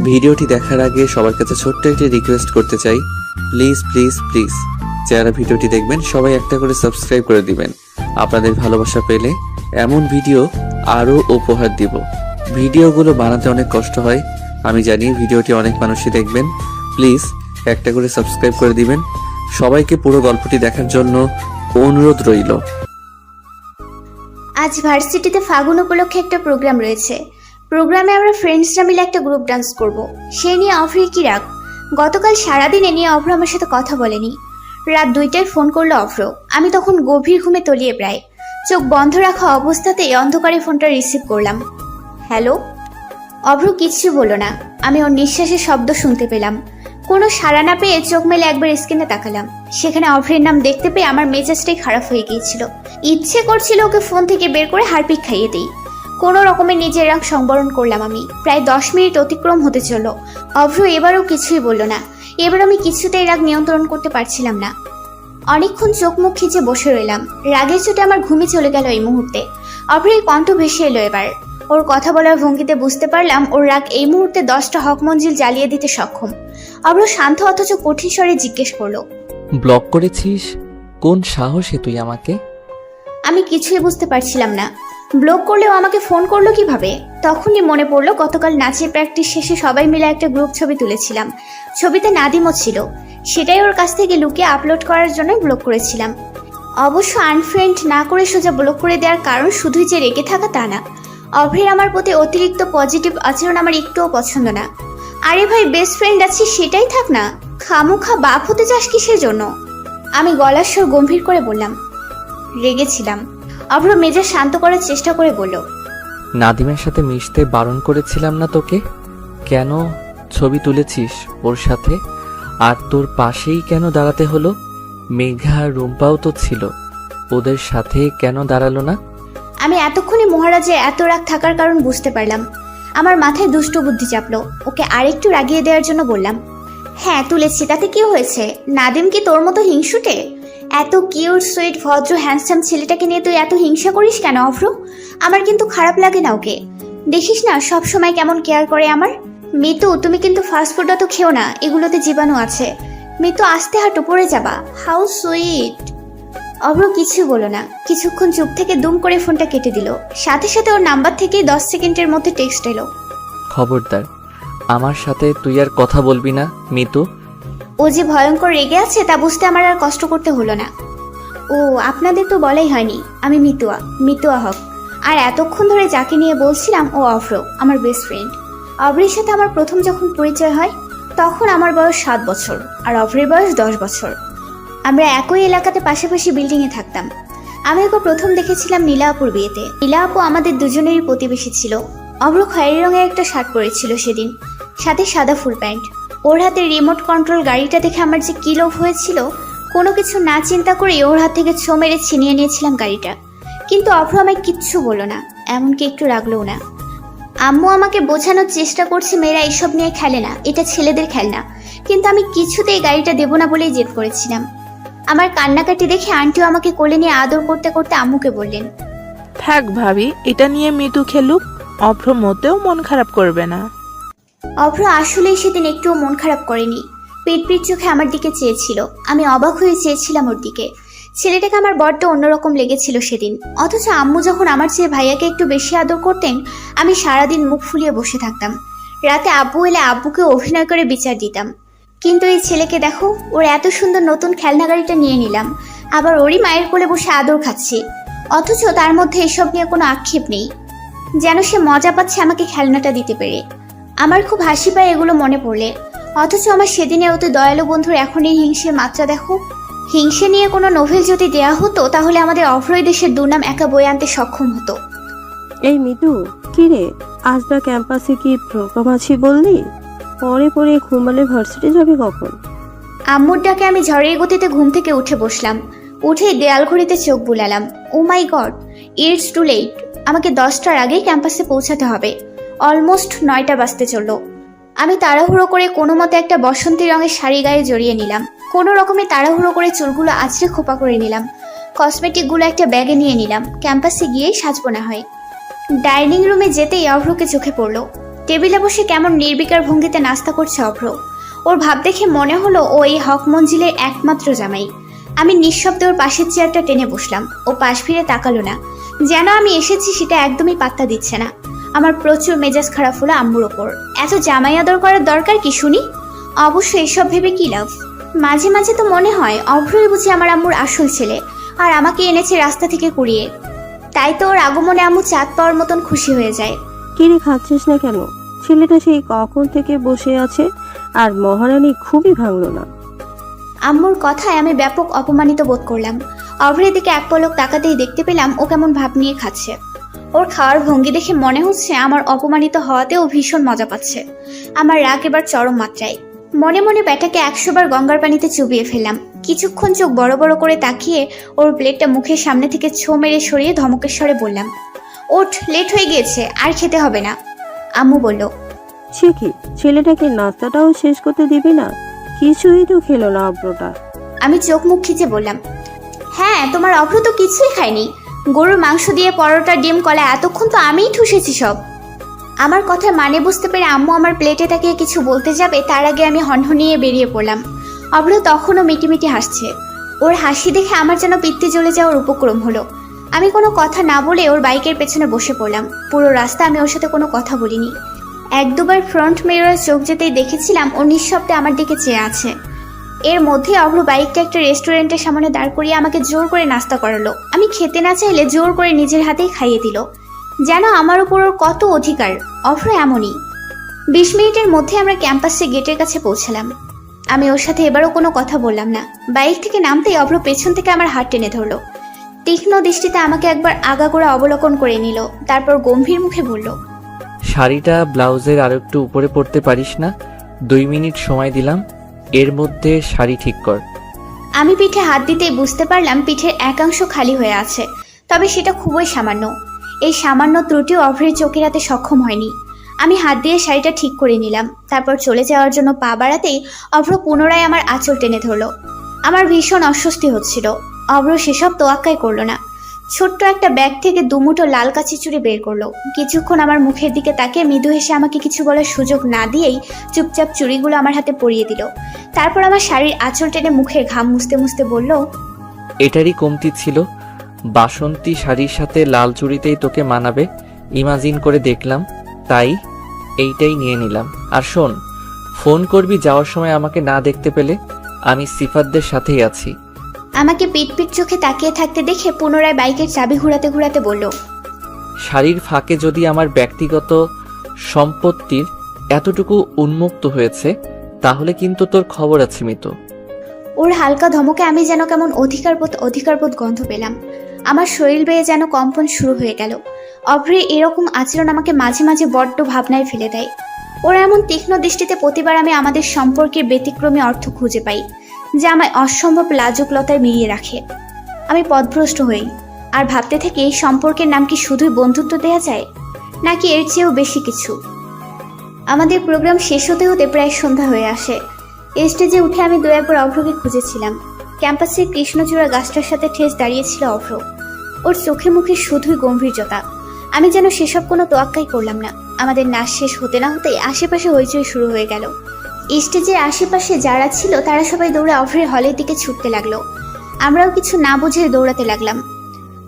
ভিডিওটি দেখার আগে সবার কাছে ছোট্ট একটি রিকোয়েস্ট করতে চাই, প্লিজ প্লিজ প্লিজ যারা ভিডিওটি দেখবেন সবাই একটা করে সাবস্ক্রাইব করে দিবেন। আপনাদের ভালোবাসা পেলে এমন ভিডিও আরও উপহার দিব। ভিডিওগুলো বানাতে অনেক কষ্ট হয়, আমি জানি। ভিডিওটি অনেক মানুষই দেখবেন, প্লিজ একটা করে সাবস্ক্রাইব করে দিবেন। সবাইকে পুরো গল্পটি দেখার জন্য অনুরোধ রইল। আজ ভার্সিটিতে ফাগুন উপলক্ষে একটা প্রোগ্রাম রয়েছে। প্রোগ্রামে আমরা ফ্রেন্ডসরা মিলে একটা গ্রুপ ডান্স করব। সে নিয়ে অভ্রের কি রাগ। গতকাল সারাদিন এ নিয়ে অভ্র আমার সাথে কথা বলেনি। রাত 2টায় ফোন করলো অভ্র। আমি তখন গভীর ঘুমে তলিয়ে প্রায়। চোখ বন্ধ রাখা অবস্থাতেই অন্ধকারে ফোনটা রিসিভ করলাম। হ্যালো। অভ্র কিচ্ছু বলল না। আমি ওর নিঃশ্বাসের শব্দ শুনতে পেলাম। কোনো সাড়া না পেয়ে চোখ মেলে একবার স্ক্রিনে তাকালাম। সেখানে অভ্রের নাম দেখতে পেয়ে আমার মেজাজটাই খারাপ হয়ে গিয়েছিল। ইচ্ছে করছিল ওকে ফোন থেকে বের করে হারপিক খাইয়ে দিই। কোনো রকমে নিজের রাগ সংবরণ করলাম আমি। প্রায় 10 মিনিট অতিক্রম হতে চলল। অভ্র এবারও কিছুই বলল না। এবার আমি কিছুতেই রাগ নিয়ন্ত্রণ করতে পারছিলাম না। অনেকক্ষণ চোখ মুখ খিচে বসে রইলাম। রাগের চোটে আমার ঘুমে চলে গেল এই মুহূর্তে। অভ্রের কণ্ঠ ভেসে এলো এবার। ওর কথা বলার ভঙ্গিতে বুঝতে পারলাম ওর রাগ এই মুহূর্তে 10টা হক মঞ্জিল জ্বালিয়ে দিতে সক্ষম। অভ্র শান্ত অথচ কঠিন স্বরে জিজ্ঞেস করলো, ব্লক করেছিস? কোন সাহসে তুই আমাকে? আমি কিছুই বুঝতে পারছিলাম না। ব্লক করলেও আমাকে ফোন করলো কিভাবে? তখনই মনে পড়লো গতকাল নাচের প্র্যাকটিস শেষে সবাই মিলে একটা গ্রুপ ছবি তুলেছিলাম। ছবিতে নাদিমও ছিল। সেটাই ওর কাছ থেকে লুকিয়ে আপলোড করার জন্য ব্লক করেছিলাম। অবশ্য আনফ্রেন্ড না করে সোজা ব্লক করে দেওয়ার কারণ শুধুই যে রেগে থাকা তা না। অভ্রের আমার প্রতি অতিরিক্ত পজিটিভ আচরণ আমার একটুও পছন্দ না। আরে ভাই, বেস্ট ফ্রেন্ড আছি সেটাই থাক না, খামুখা বাপ হতে চাস কিসের জন্য? আমি গলার স্বর গম্ভীর করে বললাম, রেগেছিলাম। অভ্র মেজাজ শান্ত করার চেষ্টা করে বলল, নাদিমের সাথে মিশতে বারণ করেছিলাম না তোকে? কেন ছবি তুলেছিস ওর সাথে? আর তোর পাশেই কেন দাঁড়াতে হলো? মেঘা রুম্পাও তো ছিল, ওদের সাথে কেন দাঁড়ালো না? আমি এতক্ষণে মহারাজে এত রাগ থাকার কারণ বুঝতে পারলাম। আমার মাথায় দুষ্ট বুদ্ধি চাপলো। ওকে আরেকটু রাগিয়ে দেওয়ার জন্য বললাম, হ্যাঁ তুলেছি, তাতে কি হয়েছে? নাদিম কি তোর মতো হিংসুটে? এত কিউট সুইট ভদ্র হ্যান্ডসাম ছেলেটাকে নিয়ে তুই এত হিংসা করিস কেন অভ্র? আমার কিন্তু খারাপ লাগে না ওকে। দেখিস না সব সময় কেমন কেয়ার করে আমার। মিতু, তুমি কিন্তু ফাস্টফুড তো খেও না, এগুলোতে জীবাণু আছে। মিতু, আস্তে হাঁটো, পড়ে যাবা। How sweet. অভ্র কিছু বলো না। কিছুক্ষণ চুপ থেকে দুম করে ফোনটা কেটে দিল। সাথে সাথে ওর নাম্বার থেকেই 10 সেকেন্ডের মধ্যে টেক্সট এলো, খবরদার আমার সাথে তুই আর কথা বলবি না মিতু। ও যে ভয়ঙ্কর রেগে আছে তা বুঝতে আমার আর কষ্ট করতে হলো না। ও, আপনাদের তো বলাই হয়নি, আমি মিতুয়া হক। আর এতক্ষণ ধরে যাকে নিয়ে বলছিলাম ও অভ্র, আমার বেস্ট ফ্রেন্ড। অভ্রের সাথে আমার প্রথম যখন পরিচয় হয় তখন আমার বয়স 7 বছর আর অভ্রের বয়স 10 বছর। আমরা একই এলাকাতে পাশাপাশি বিল্ডিংয়ে থাকতাম। আমি ওকে প্রথম দেখেছিলাম নীলা আপুর বিয়েতে। নীলা আপু আমাদের দুজনেরই প্রতিবেশী ছিল। অভ্র খয়েরি রঙের একটা শার্ট পরেছিল সেদিন, সাথে সাদা ফুল প্যান্ট। ওর হাতে রিমোট কন্ট্রোল গাড়িটা দেখে আমার যে কি লোভ হয়েছিল। কোনো কিছু না চিন্তা করে ওর হাত থেকে ছো মেরে ছিনিয়ে নিয়েছিলাম গাড়িটা। কিন্তু অভ্র আমায় কিচ্ছু বলল না, এমনকি একটু রাগলেও না। আম্মু আমাকে বোঝানোর চেষ্টা করছে মেয়েরা এসব নিয়ে খেলে না, এটা ছেলেদের খেলনা। কিন্তু আমি কিছুতেই গাড়িটা দেবো না বলেই জেদ করেছিলাম। আমার কান্নাকাটি দেখে আন্টিও আমাকে কোলে নিয়ে আদর করতে করতে আম্মুকে বললেন, থাক ভাবি, এটা নিয়ে মিতু খেলুক, অভ্র মোটেও মন খারাপ করবে না। অভ্র আসলেই সেদিন একটুও মন খারাপ করেনি। পিট চোখে আমার দিকে চেয়েছিল। আমি অবাক হয়ে চেয়েছিলাম ওর দিকে। ছেলেটাকে আমার বড্ড অন্যরকম লেগেছিল সেদিন। অথচ আম্মু যখন আমার চেয়ে ভাইয়াকে একটু বেশি আদর করতেন, আমি সারাদিন মুখ ফুলিয়ে বসে থাকতাম। রাতে আব্বু এলে আব্বুকে অভিনয় করে বিচার দিতাম। কিন্তু এই ছেলেকে দেখো, ওর এত সুন্দর নতুন খেলনা গাড়িটা নিয়ে নিলাম, আবার ওরই মায়ের কোলে বসে আদর খাচ্ছি। অথচ তার মধ্যে এসব নিয়ে কোনো আক্ষেপ নেই, যেন সে মজা পাচ্ছে আমাকে খেলনাটা দিতে পেরে। আমার খুব হাসি পায় এগুলো মনে পড়লে। অথচ আমার সেদিনের অতি দয়ালু বন্ধুর এখন এই হিংসের মাত্রা দেখো। হিংসে নিয়ে কোনো নোভেল যদি দেয়া হতো তাহলে আমাদের অভ্রই দেশের দুর্নাম একা বয়ে আনতে সক্ষম হতো। এই মিতু, কি রে, আজ বা ক্যাম্পাসে কি প্রোগ্রাম আছে বললি? পরে ঘুমালে ভার্সিটি যাবি কখন? আম্মুর ডাকে আমি ঝড়ের গতিতে ঘুম থেকে উঠে বসলাম। উঠে দেয়াল ঘড়িতে চোখ বুলালাম। ও মাই গড, ইটস টু লেট। আমাকে 10টার আগেই ক্যাম্পাসে পৌঁছাতে হবে। অলমোস্ট 9টা বাজতে চলল। আমি তাড়াহুড়ো করে কোনো মতে একটা বসন্তী রঙের শাড়ি গায়ে জড়িয়ে নিলাম। কোনো রকমে তাড়াহুড়ো করে চুলগুলো আঁচড়ে খোপা করে নিলাম। কসমেটিকগুলো একটা ব্যাগে নিয়ে নিলাম। ক্যাম্পাসে গিয়েই সাজবো না হয়। ডাইনিং রুমে যেতেই অভ্রকে চোখে পড়ল। টেবিলে বসে কেমন নির্বিকার ভঙ্গিতে নাস্তা করছে অভ্র। ওর ভাব দেখে মনে হলো ও এই হক মঞ্জিলের একমাত্র জামাই। আমি নিঃশব্দে ওর পাশের চেয়ারটা টেনে বসলাম। ও পাশ ফিরে তাকালো না, যেন আমি এসেছি সেটা একদমই পাত্তা দিচ্ছে না। আমার প্রচুর মেজাজ খারাপ হলো আম্মুর ওপর। এত জামাই আদর করার দরকার কি শুনি? অবশ্য এসব ভেবে কি লাভ? মাঝে মাঝে তো মনে হয় অভ্রই বুঝি আমার আম্মুর আসল ছেলে, আর আমাকে এনেছে রাস্তা থেকে কুড়িয়ে। তাই তো ওর আগমনে আম্মু চাঁদ পাওয়ার মতন খুশি হয়ে যায়। কিরে খাচ্ছিস না কেন? ছেলেটা সেই কখন থেকে বসে আছে, আর মহারানী খুবই ভাঙলো না। আম্মুর কথায় আমি ব্যাপক অপমানিত বোধ করলাম। অভ্রের দিকে এক পলক তাকাতেই দেখতে পেলাম ও কেমন ভাব নিয়ে খাচ্ছে। ওর খাওয়ার ভঙ্গি দেখে মনে হচ্ছে আমার অপমানিত হওয়াতেও ভীষণ মজা পাচ্ছে। আমার রাগ এবার চরম মাত্রায়। মনে মনে ব্যাটাকে 100 বার গঙ্গার পানিতে চুবিয়ে ফেললাম। কিছুক্ষণ চোখ বড় বড় করে তাকিয়ে ওর প্লেটটা মুখের সামনে থেকে ছো মেরে সরিয়ে ধমকের স্বরে বললাম, ওঠ, লেট হয়ে গিয়েছে, আর খেতে হবে না। আম্মু বলল, সে কি, ছেলেটাকে নাস্তাটাও শেষ করতে দিবি না? কিছুই তো খেলো না অভ্রটা। আমি চোখ মুখ খিচে বললাম, হ্যাঁ, তোমার অভ্র তো কিছুই খায়নি। গরুর মাংস দিয়ে পরোটা, ডিম, কলা, এতক্ষণ তো আমিই ঠুসেছি সব। আমার কথা মানে বুঝতে পেরে আম্মু আমার প্লেটে তাকিয়ে কিছু বলতে যাবে, তার আগে আমি হনহনিয়ে বেরিয়ে পড়লাম। অভ্র তখনও মিটিমিটি হাসছে। ওর হাসি দেখে আমার যেন পিত্তে জ্বলে যাওয়ার উপক্রম হলো। আমি কোনো কথা না বলে ওর বাইকের পেছনে বসে পড়লাম। পুরো রাস্তা আমি ওর সাথে কোনো কথা বলিনি। 1-2 বার ফ্রন্ট মিররে চোখ যেতেই দেখেছিলাম ও নিঃশব্দে আমার দিকে চেয়ে আছে। এর মধ্যে অভ্র বাইকটা একটা রেস্টুরেন্টের সামনে দাঁড় করিয়ে আমাকে জোর করে নাস্তা করালো। আমি খেতে না চাইলে জোর করে নিজের হাতেই খাইয়ে দিল, যেন আমার উপর ওর কত অধিকার। অভ্র এমনই। 20 মিনিটের মধ্যে আমরা ক্যাম্পাসে গেটের কাছে পৌঁছালাম। আমি ওর সাথে এবারও কোনো কথা বললাম না। বাইক থেকে নামতেই অভ্র পেছন থেকে আমার হাত টেনে ধরলো। তীক্ষ্ণ দৃষ্টিতে আমাকে একবার আগাগোড়া অবলোকন করে নিল, তারপর গম্ভীর মুখে বলল, শাড়িটা ব্লাউজের আর একটু উপরে পড়তে পারিস না? 2 মিনিট সময় দিলাম, এর মধ্যে শাড়ি ঠিক কর। আমি পিঠে হাত দিতেই বুঝতে পারলাম পিঠের একাংশ খালি হয়ে আছে, তবে সেটা খুবই সামান্য। এই সামান্য ত্রুটিও অভ্রের চোখে রাতে সক্ষম হয়নি। আমি হাত দিয়ে শাড়িটা ঠিক করে নিলাম। তারপর চলে যাওয়ার জন্য পা বাড়াতেই অভ্র পুনরায় আমার আঁচল টেনে ধরলো। আমার ভীষণ অস্বস্তি হচ্ছিল। অভ্র সেসব তোয়াক্কাই করলো না। ছোট্ট একটা ব্যাগ থেকে 2 মুঠো লাল কাচি চুড়ি বের করলো। কিছুক্ষণ আমার মুখের দিকে তাকিয়ে মৃদু হেসে আমাকে কিছু বলার সুযোগ না দিয়েই চুপচাপ চুড়িগুলো আমার হাতে পরিয়ে দিল। তারপর আমার শাড়ির আঁচল টেনে মুখের ঘাম মুছতে মুছতে বলল, এটারই কমতি ছিল। বাসন্তী শাড়ির সাথে লাল চুড়িতেই তোকে মানাবে ইমাজিন করে দেখলাম, তাই এইটাই নিয়ে নিলাম। আর শোন, ফোন করবি যাওয়ার সময় আমাকে না দেখতে পেলে। আমি সিফাতদের সাথেই আছি। আমাকে পিট পিট চোখে তাকিয়ে থাকতে দেখে পুনরায় বাইকের চাবি ঘুরাতে ঘুরাতে বলল, শাড়ির ফাঁকে যদি আমার ব্যক্তিগত সম্পত্তির এতটুকু উন্মুক্ত হয়েছে, তাহলে কিন্তু তোর খবর আছে মিতু। ওর হালকা ধমকে আমি যেন কেমন অধিকারবোধ গন্ধ পেলাম। আমার শরীর বেয়ে যেন কম্পন শুরু হয়ে গেল। অভ্রের এরকম আচরণ আমাকে মাঝে মাঝে বড্ড ভাবনায় ফেলে দেয়। ওরা এমন তীক্ষ্ণ দৃষ্টিতে প্রতিবার আমি আমাদের সম্পর্কের ব্যতিক্রমী অর্থ খুঁজে পাই, যা আমায় অসম্ভব লাজুকলতায় মিলিয়ে রাখে। আমি পথভ্রষ্ট হই আর ভাবতে থাকি এই সম্পর্কের নাম কি শুধুই বন্ধুত্ব দেয়া যায়, নাকি এর চেয়েও বেশি কিছু। আমাদের প্রোগ্রাম শেষ হতে হতে প্রায় সন্ধ্যা হয়ে আসে। স্টেজে উঠে আমি 2-1 বার অভ্রকে খুঁজেছিলাম। ক্যাম্পাসের কৃষ্ণচূড়া গাছটার সাথে ঠেস দাঁড়িয়েছিল অভ্র। ওর চোখে মুখে শুধুই গম্ভীর্যতা। আমি যেন সেসব কোনো তোয়াক্কাই করলাম না। আমাদের নাচ শেষ হতে না হতেই আশেপাশে হইচই শুরু হয়ে গেল। স্টেজের আশেপাশে যারা ছিল তারা সবাই দৌড়ে অভ্রের হলের দিকে ছুটতে লাগলো। আমরাও কিছু না বুঝে দৌড়াতে লাগলাম।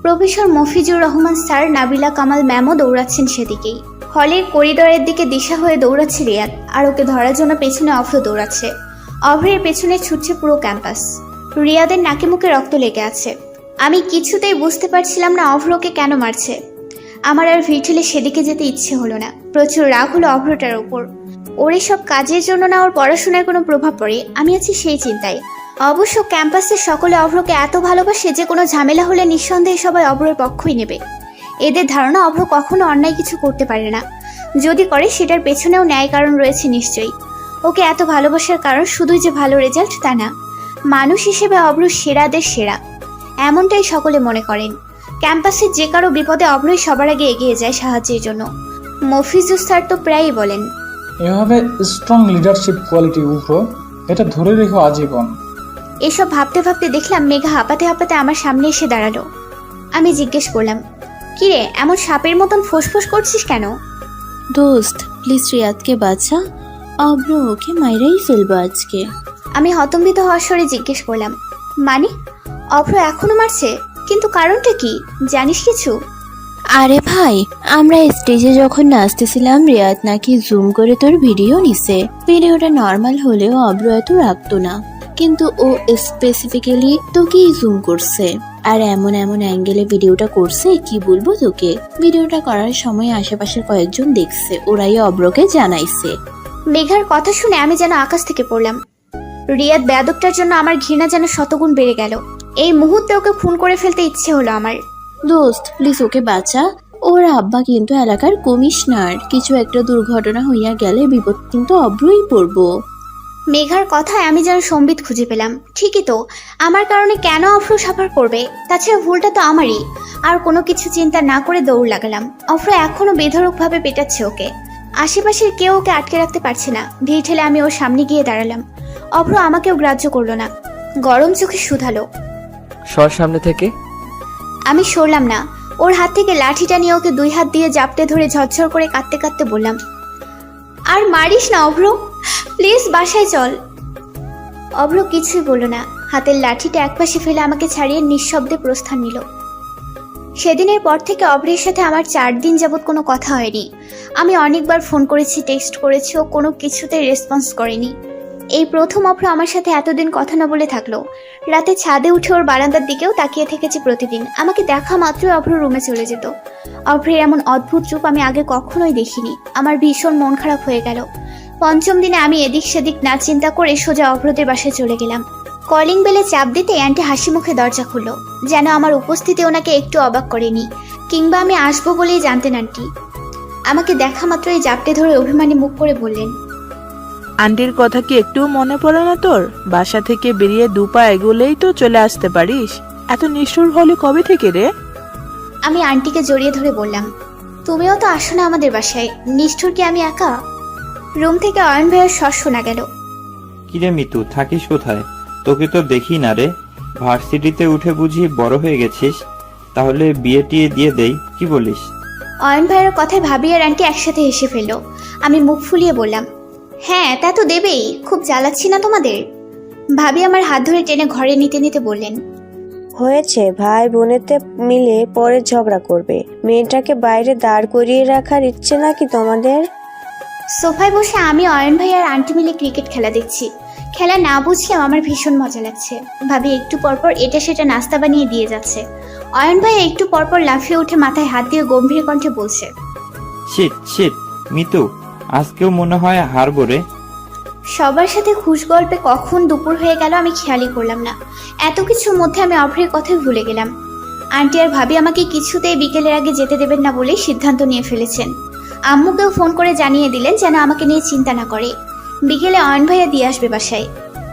প্রফেসর মফিজুর রহমান স্যার, নাবিলা কামাল ম্যামও দৌড়াচ্ছেন সেদিকেই। হলের করিডোরের দিকে দিশা হয়ে দৌড়াচ্ছে রিয়াদ, আর ওকে ধরার জন্য পেছনে অভ্র দৌড়াচ্ছে। অভ্রের পেছনে ছুটছে পুরো ক্যাম্পাস। রিয়াদের নাকে মুখে রক্ত লেগে আছে। আমি কিছুতেই বুঝতে পারছিলাম না অভ্রকে কেন মারছে। আমার আর ভিড় সেদিকে যেতে ইচ্ছে হলো না। প্রচুর রাগ হলো অভ্রটার ওপর। ওর এসব কাজের জন্য না ওর পড়াশোনায় কোনো প্রভাব পড়ে, আমি আছি সেই চিন্তায়। অবশ্য ক্যাম্পাসের সকলে অভ্রকে এত ভালোবাসে যে কোনো ঝামেলা হলে নিঃসন্দেহে সবাই অভ্রের পক্ষই নেবে। এদের ধারণা অভ্র কখনো অন্যায় কিছু করতে পারে না। যদি করে সেটার পেছনেও ন্যায় কারণ রয়েছে নিশ্চয়ই। ওকে এত ভালোবাসার কারণ শুধুই যে ভালো রেজাল্ট তা না, মানুষ হিসেবে অভ্র সেরাদের সেরা, এমনটাই সকলে মনে করেন। ক্যাম্পাসের যে কারো বিপদে অভ্রই সবার আগে এগিয়ে যায় সাহায্যের জন্য। মফিজুর স্যার তো প্রায়ই বলেন, এভাবে স্ট্রং লিডারশিপ কোয়ালিটি উভ্র, এটা ধরে রেখো আজীবন। এসব ভাবতে ভাবতে দেখলাম মেঘা হাঁপাতে হাঁপাতে আমার সামনে এসে দাঁড়ালো। আমি জিজ্ঞেস করলাম, কিরে, এমন সাপের মতন ফোঁসফোঁস করছিস কেন? দোস্ত প্লিজ রিয়াদকে বাঁচা, অব্র ওকে মাইরাই ফেলবো আজকে। আমি হতম্বিত হওয়ার স্বরে জিজ্ঞেস করলাম, মানে অভ্র এখনো মারছে? কিন্তু কারণটা কি, জানিস কিছু? আরে ভাই, আমরা স্টেজে যখন নাচতেছিলাম রিয়াদ নাকি জুম করে তোর ভিডিও নিছে। ভিডিওটা নর্মাল হলেও অব্র এত রাখতো না, কিন্তু ও স্পেসিফিক্যালি তোকেই জুম করছে। আর এমন এমন অ্যাঙ্গেলে ভিডিওটা করছে কি বলবো তোকে। ভিডিওটা করার সময় আশেপাশের কয়েকজন দেখছে, ওরাই অব্রকে জানাইছে। মেঘার কথা শুনে আমি যেন আকাশ থেকে পড়লাম। রিয়াদ বেয়াদবটার জন্য আমার ঘৃণা যেন শতগুণ বেড়ে গেল। এই মুহূর্তে ওকে খুন করে ফেলতে ইচ্ছে হলো আমার। দোস্ত প্লিজ ওকে বাঁচা, ওর আব্বা কিন্তু এলাকার কমিশনার। কিছু একটা দুর্ঘটনা হইয়া গেলে বিপদ কিন্তু অব্রই পড়বো। মেঘার কথায় আমি যেন সম্বিত খুঁজে পেলাম। ঠিকই তো, আমার কারণে কেন অফ্র সাফার করবে? তাছাড়া ভুলটা তো আমারই। আর কোনো কিছু চিন্তা না করে দৌড় লাগালাম। অফ্র এখনো বেধড়কভাবে পেটাচ্ছে ওকে। আশেপাশের কেউ ওকে আটকে রাখতে পারছে না। ভিড় ঠেলে আমি ওর সামনে গিয়ে দাঁড়ালাম। অভ্র আমাকেও গ্রাহ্য করলো না, গরম চোখে শুধালো। সর সামনে থেকে। আমি সরলাম না। ওর হাত থেকে লাঠিটা নিয়ে ওকে দুই হাত দিয়ে জাপটে ধরে ঝরঝর করে কাঁদতে কাঁদতে বললাম, আর মারিস না অভ্র, প্লিজ বাসায় চল। অভ্র কিছুই বলল না। হাতের লাঠিটা একপাশে ফেলে আমাকে ছাড়িয়ে নিঃশব্দে প্রস্থান নিল। সেদিনের পর থেকে অভ্রের সাথে আমার 4 দিন যাবৎ কোনো কথা হয়নি। আমি অনেকবার ফোন করেছি, টেক্সট করেছি, ও কোনো কিছুতে রেসপন্স করেনি। এই প্রথম অভ্র আমার সাথে এতদিন কথা না বলে থাকলো। রাতে ছাদে উঠে ওর বারান্দার দিকেও তাকিয়ে থেকেছি প্রতিদিন। আমাকে দেখা মাত্রই অভ্র রুমে চলে যেত। অভ্রের এমন অদ্ভুত রূপ আমি আগে কখনোই দেখিনি। আমার ভীষণ মন খারাপ হয়ে গেল। পঞ্চম দিনে আমি এদিক সেদিক না চিন্তা করে সোজা অভ্রদের বাসায় চলে গেলাম। কলিং বেলে চাপ দিতে আন্টি হাসি মুখে দরজা খুলল, যেন আমার উপস্থিতি ওনাকে একটু অবাক করেনি, কিংবা আমি আসবো বলেই জানতেন আন্টি। আমাকে দেখা মাত্রই জাপটে ধরে অভিমানী মুখ করে বললেন, আন্টির কথা কি একটু মনে পড়ে না তোর? বাসা থেকে বেরিয়ে 2 পা এগোলেই তো চলে আসতে পারিস। এত নিষ্ঠুর হলে কবে থেকে রে? আমি আন্টিকে জড়িয়ে ধরে বললাম, তুমিও তো আসো না আমাদের বাসায়, নিষ্ঠুর কি আমি একা? রুম থেকে অয়ন ভাইয়ের শ্বাস শোনা গেল। কিরে মিতু, থাকিস কোথায়? তোকে তো দেখি না রে। ভার্সিটিতে উঠে বুঝি বড় হয়ে গেছিস? তাহলে বিয়ে টিয়ে দিয়ে দেই, কি বলিস? অয়ন ভাইয়ের কথায় ভাবি আর আন্টি একসাথে হেসে ফেলল। আমি মুখ ফুলিয়ে বললাম, হ্যাঁ তা তো দেবেই, খুব জ্বালাচ্ছি না তোমাদের? ভাবি আমার হাত ধরে টেনে ঘরে নিতে নিতে বললেন, হয়েছে, ভাই বোনেতে মিলে পরে ঝগড়া করবে। মেয়েটাকে বাইরে দাঁড় করিয়ে রাখার ইচ্ছে নাকি তোমাদের? সোফায় বসে আমি অয়ন ভাই আর আন্টি মিলে ক্রিকেট খেলা দেখছি। খেলা না বুঝলেও আমার ভীষণ মজা লাগছে। ভাবি একটু পরপর এটা সেটা নাস্তা বানিয়ে দিয়ে যাচ্ছে। অয়ন ভাই একটু পরপর লাফিয়ে উঠে মাথায় হাত দিয়ে গম্ভীর কণ্ঠে বলছে, শিট শিট মিতু, আজকেও মনে হয় হারবো রে। সবার সাথে খুশ গল্পে কখন দুপুর হয়ে গেল আমি খেয়ালই করলাম না। এত কিছুর মধ্যে আমি অভ্রের কথাই ভুলে গেলাম। আন্টি আর ভাবি আমাকে কিছুতেই বিকেলের আগে যেতে দেবেন না বলে সিদ্ধান্ত নিয়ে ফেলেছেন। আম্মুকেও ফোন করে জানিয়ে দিলেন যেন আমাকে নিয়ে চিন্তা না করে। বিকেলে অয়ন ভাইয়া দিয়ে আসবে বাসায়।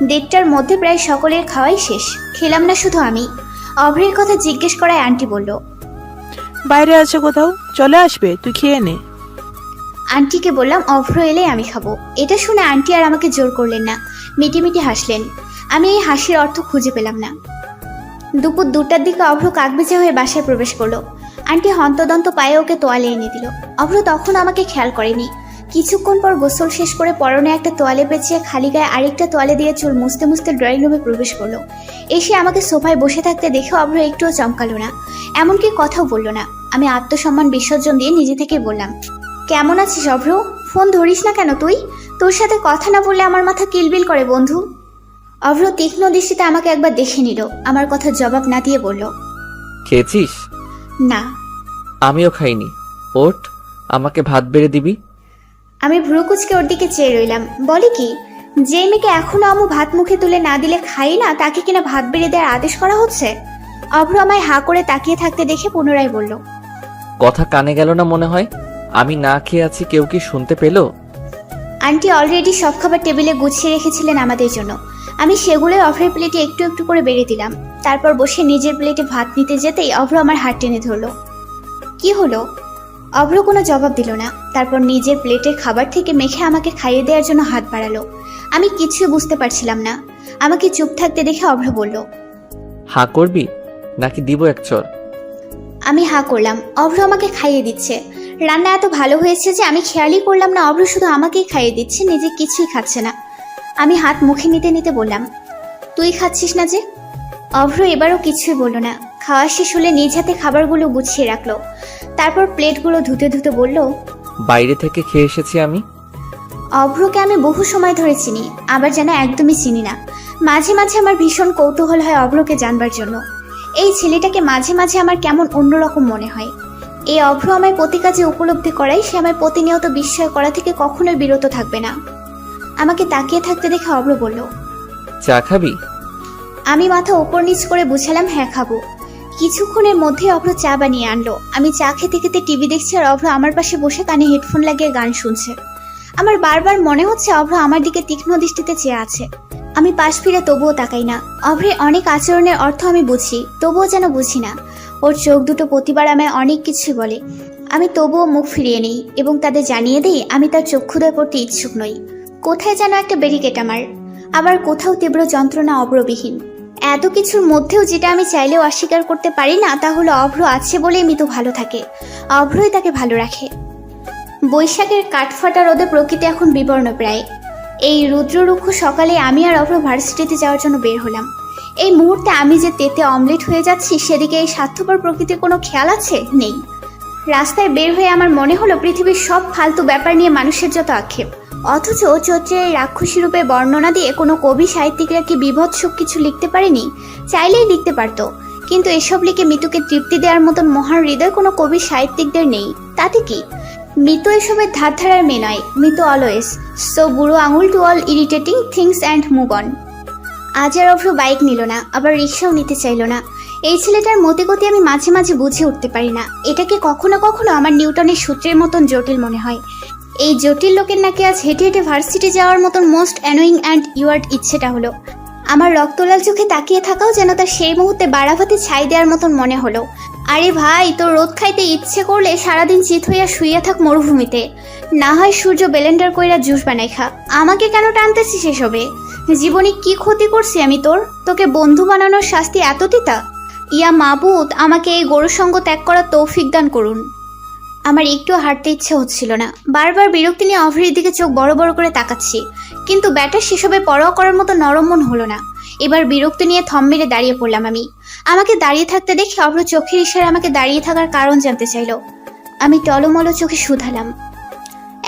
1:30টার মধ্যে প্রায় সকলের খাওয়াই শেষ। খেলাম না শুধু আমি। অভ্রের কথা জিজ্ঞেস করায় আন্টি বলল, বাইরে আছে কোথাও, চলে আসবে, তুই খেয়ে নে। আন্টিকে বললাম অভ্র এলে আমি খাবো। এটা শুনে আন্টি আর আমাকে জোর করলেন না, মিটিমিটি হাসলেন। আমি এই হাসির অর্থ খুঁজে পেলাম না। দুপুর 2টার দিকে অভ্র কাকবেচা হয়ে বাসায় প্রবেশ করলো। আন্টি হন্তদন্ত পায়ে ওকে তোয়ালে এনে দিল। অভ্র তখন আমাকে খেয়াল করেনি। কিছুক্ষণ পর গোসল শেষ করে পরনে একটা তোয়ালে পেঁচিয়ে খালি গায়ে আরেকটা তোয়ালে দিয়ে চুল মুছতে মুছতে ড্রয়িং রুমে প্রবেশ করলো। এসে আমাকে সোফায় বসে থাকতে দেখে অভ্র একটুও চমকালো না, এমনকি কথাও বলল না। আমি আত্মসম্মান বিসর্জন দিয়ে নিজে থেকে বললাম, কেমন আছিস অভ্র? ফোন ধরিস না কেন তুই? তোর সাথে কথা না বললে আমার মাথা কিলবিল করে বন্ধু। অভ্র তীক্ষ্ণ দৃষ্টিতে আমাকে একবার দেখে নিল। আমার কথার জবাব না দিয়ে বলল, খেয়েছিস? না। আমিও খাইনি। ওঠ, আমাকে ভাত বেড়ে দিবি। আমি ভ্রু কুচকে ওর দিকে চেয়ে রইলাম। বলে কি, যে মেয়েকে এখনো আম্মু ভাত মুখে তুলে না দিলে খাই না, তাকে কিনা ভাত বেড়ে দেওয়ার আদেশ করা হচ্ছে? অভ্র আমায় হাঁ করে তাকিয়ে থাকতে দেখে পুনরায় বলল, কথা কানে গেল না মনে হয়? আমি না খেয়ে আছি, কেউ কি শুনতে পেল? আন্টি অলরেডি সব খাবার টেবিলে গুছিয়ে রেখেছিলেন আমাদের জন্য। আমি সেগুলোই অভ্রের প্লেটে একটু একটু করে বেড়ে দিলাম। তারপর বসে নিজের প্লেটে ভাত নিতে যেতেই অভ্র আমার হাত টেনে ধরল। কি হলো? অভ্র কোনো জবাব দিল না। তারপর নিজের প্লেটের খাবার থেকে মেখে আমাকে খাইয়ে দেওয়ার জন্য হাত বাড়ালো। আমি কিছুই বুঝতে পারছিলাম না। আমাকে চুপ থাকতে দেখে অভ্র বলল, হাঁ করবি নাকি দিব এক চর? আমি হাঁ করলাম। অভ্র আমাকে খাইয়ে দিচ্ছে। রান্না এত ভালো হয়েছে যে আমি খেয়ালই করলাম না অভ্র শুধু আমাকেই খাইয়ে দিচ্ছে, নিজে কিছুই খাচ্ছে না। আমি হাত মুখে নিতে নিতে বললাম, তুই খাচ্ছিস না যে? অভ্র এবারও কিছুই বলল না। খাওয়া শেষ হলে নিজ হাতে খাবারগুলো গুছিয়ে রাখলো। তারপর প্লেটগুলো ধুতে ধুতে বলল, বাইরে থেকে খেয়ে এসেছি আমি। অভ্রকে আমি বহু সময় ধরে চিনি, আবার যেন একদমই চিনি না। মাঝে মাঝে আমার ভীষণ কৌতূহল হয় অভ্রকে জানবার জন্য। এই ছেলেটাকে মাঝে মাঝে আমার কেমন অন্যরকম মনে হয়। এই অভ্র আমায় প্রতি কাজে উপলব্ধি করাই সে আমায় প্রতিনিয়ত বিস্ময় করা থেকে কখনোই বিরত থাকবে না। আমাকে তাকিয়ে থাকতে দেখে অভ্র বলল, চা খাবি? আমি মাথা ওপর নিচ করে বুঝালাম, হ্যাঁ খাবো। কিছুক্ষণের মধ্যে অভ্র চা বানিয়ে আনলো। আমি চা খেতে খেতে টিভি দেখছি আর অভ্র আমার পাশে বসে কানে হেডফোন লাগিয়ে গান শুনছে। আমার বারবার মনে হচ্ছে অভ্র আমার দিকে তীক্ষ্ণ দৃষ্টিতে চেয়ে আছে। আমি পাশ ফিরে তবুও তাকাই না। অভ্রের অনেক আচরণের অর্থ আমি বুঝি, তবুও যেন বুঝি না। ওর চোখ দুটো প্রতিবার আমায় অনেক কিছু বলে। আমি তবুও মুখ ফিরিয়ে নিই এবং তাদের জানিয়ে দিই আমি তার চক্ষুদয় করতে ইচ্ছুক নই। কোথায় যেন একটা ব্যারিকেড আমার, আবার কোথাও তীব্র যন্ত্রণা অভ্রবিহীন। এত কিছুর মধ্যেও যেটা আমি চাইলেও অস্বীকার করতে পারি না তা হলো অভ্র আছে বলেই মিতু ভালো থাকে, অভ্রই তাকে ভালো রাখে। বৈশাখের কাঠফাটা রোদে প্রকৃতি এখন বিবর্ণ প্রায়। এই রুদ্ররুক্ষ সকালে আমি আর অভ্র ভার্সিটিতে যাওয়ার জন্য বের হলাম। এই মুহূর্তে আমি যে তেতে অমলেট হয়ে যাচ্ছি সেদিকে এই স্বার্থপর প্রকৃতির কোনো খেয়াল আছে? নেই। রাস্তায় বের হয়ে আমার মনে হলো পৃথিবীর সব ফালতু ব্যাপার নিয়ে মানুষের যত আক্ষেপ, অথচ চৈত্রের রাক্ষসী রূপে বর্ণনা দিয়ে কোনো কবি সাহিত্যিকরা কি বিভৎস কিছু লিখতে পারেনি? চাইলেই লিখতে পারতো, কিন্তু এসব লিখে মিতুকে তৃপ্তি দেওয়ার মতন মহান হৃদয় কোনো কবি সাহিত্যিকদের নেই। তাতে কি? মিতু এসবের ধারধারার মেয়ে নয়। মিতু অলওয়েজ সো বুড়ো আঙুল to all irritating things and move on. আজ আর অভ্র বাইক নিল না, আবার রিক্সাও নিতে চাইল না। এই ছেলেটার মতিগতি আমি মাঝে মাঝে বুঝে উঠতে পারি না। এটাকে কখনো কখনো আমার নিউটনের সূত্রের মতন জটিল মনে হয়। এই জটিল লোকের নাকি আজ হেঁটে হেঁটে ভার্সিটি যাওয়ার মতন মোস্ট অ্যানোয়িং অ্যান্ড ইউয়ার্ড ইচ্ছেটা হলো। আমার রক্তলাল চোখে তাকিয়ে থাকাও যেন তার সেই মুহূর্তে বাড়াভাতে ছাই দেওয়ার মতন মনে হলো। আরে ভাই, তোর রোদ খাইতে ইচ্ছে করলে সারাদিন চিত হইয়া শুইয়া থাক মরুভূমিতে, না হয় সূর্য বেলেন্ডার কইরা জুস বানাই খা। আমাকে কেন টানতেছিস এসবে? জীবনে কি ক্ষতি করছি আমি তোর? তোকে বন্ধু বানানোর শাস্তি এত তিতা? ইয়া মাবুদ, আমাকে এই গরু সঙ্গ ত্যাগ করার তৌফিক দান করুন। আমার একটু হাঁটতে ইচ্ছে হচ্ছিল না। বারবার বিরক্তি নিয়ে অভ্রের দিকে চোখ বড় বড় করে তাকাচ্ছি, কিন্তু ব্যাটার সেসবে পরোয়া করার মতো নরম মন হলো না। এবার বিরক্তি নিয়ে থম মেরে দাঁড়িয়ে পড়লাম আমি। আমাকে দাঁড়িয়ে থাকতে দেখে অভ্র চোখের ইশারায় আমাকে দাঁড়িয়ে থাকার কারণ জানতে চাইল। আমি টলমলো চোখে শুধালাম,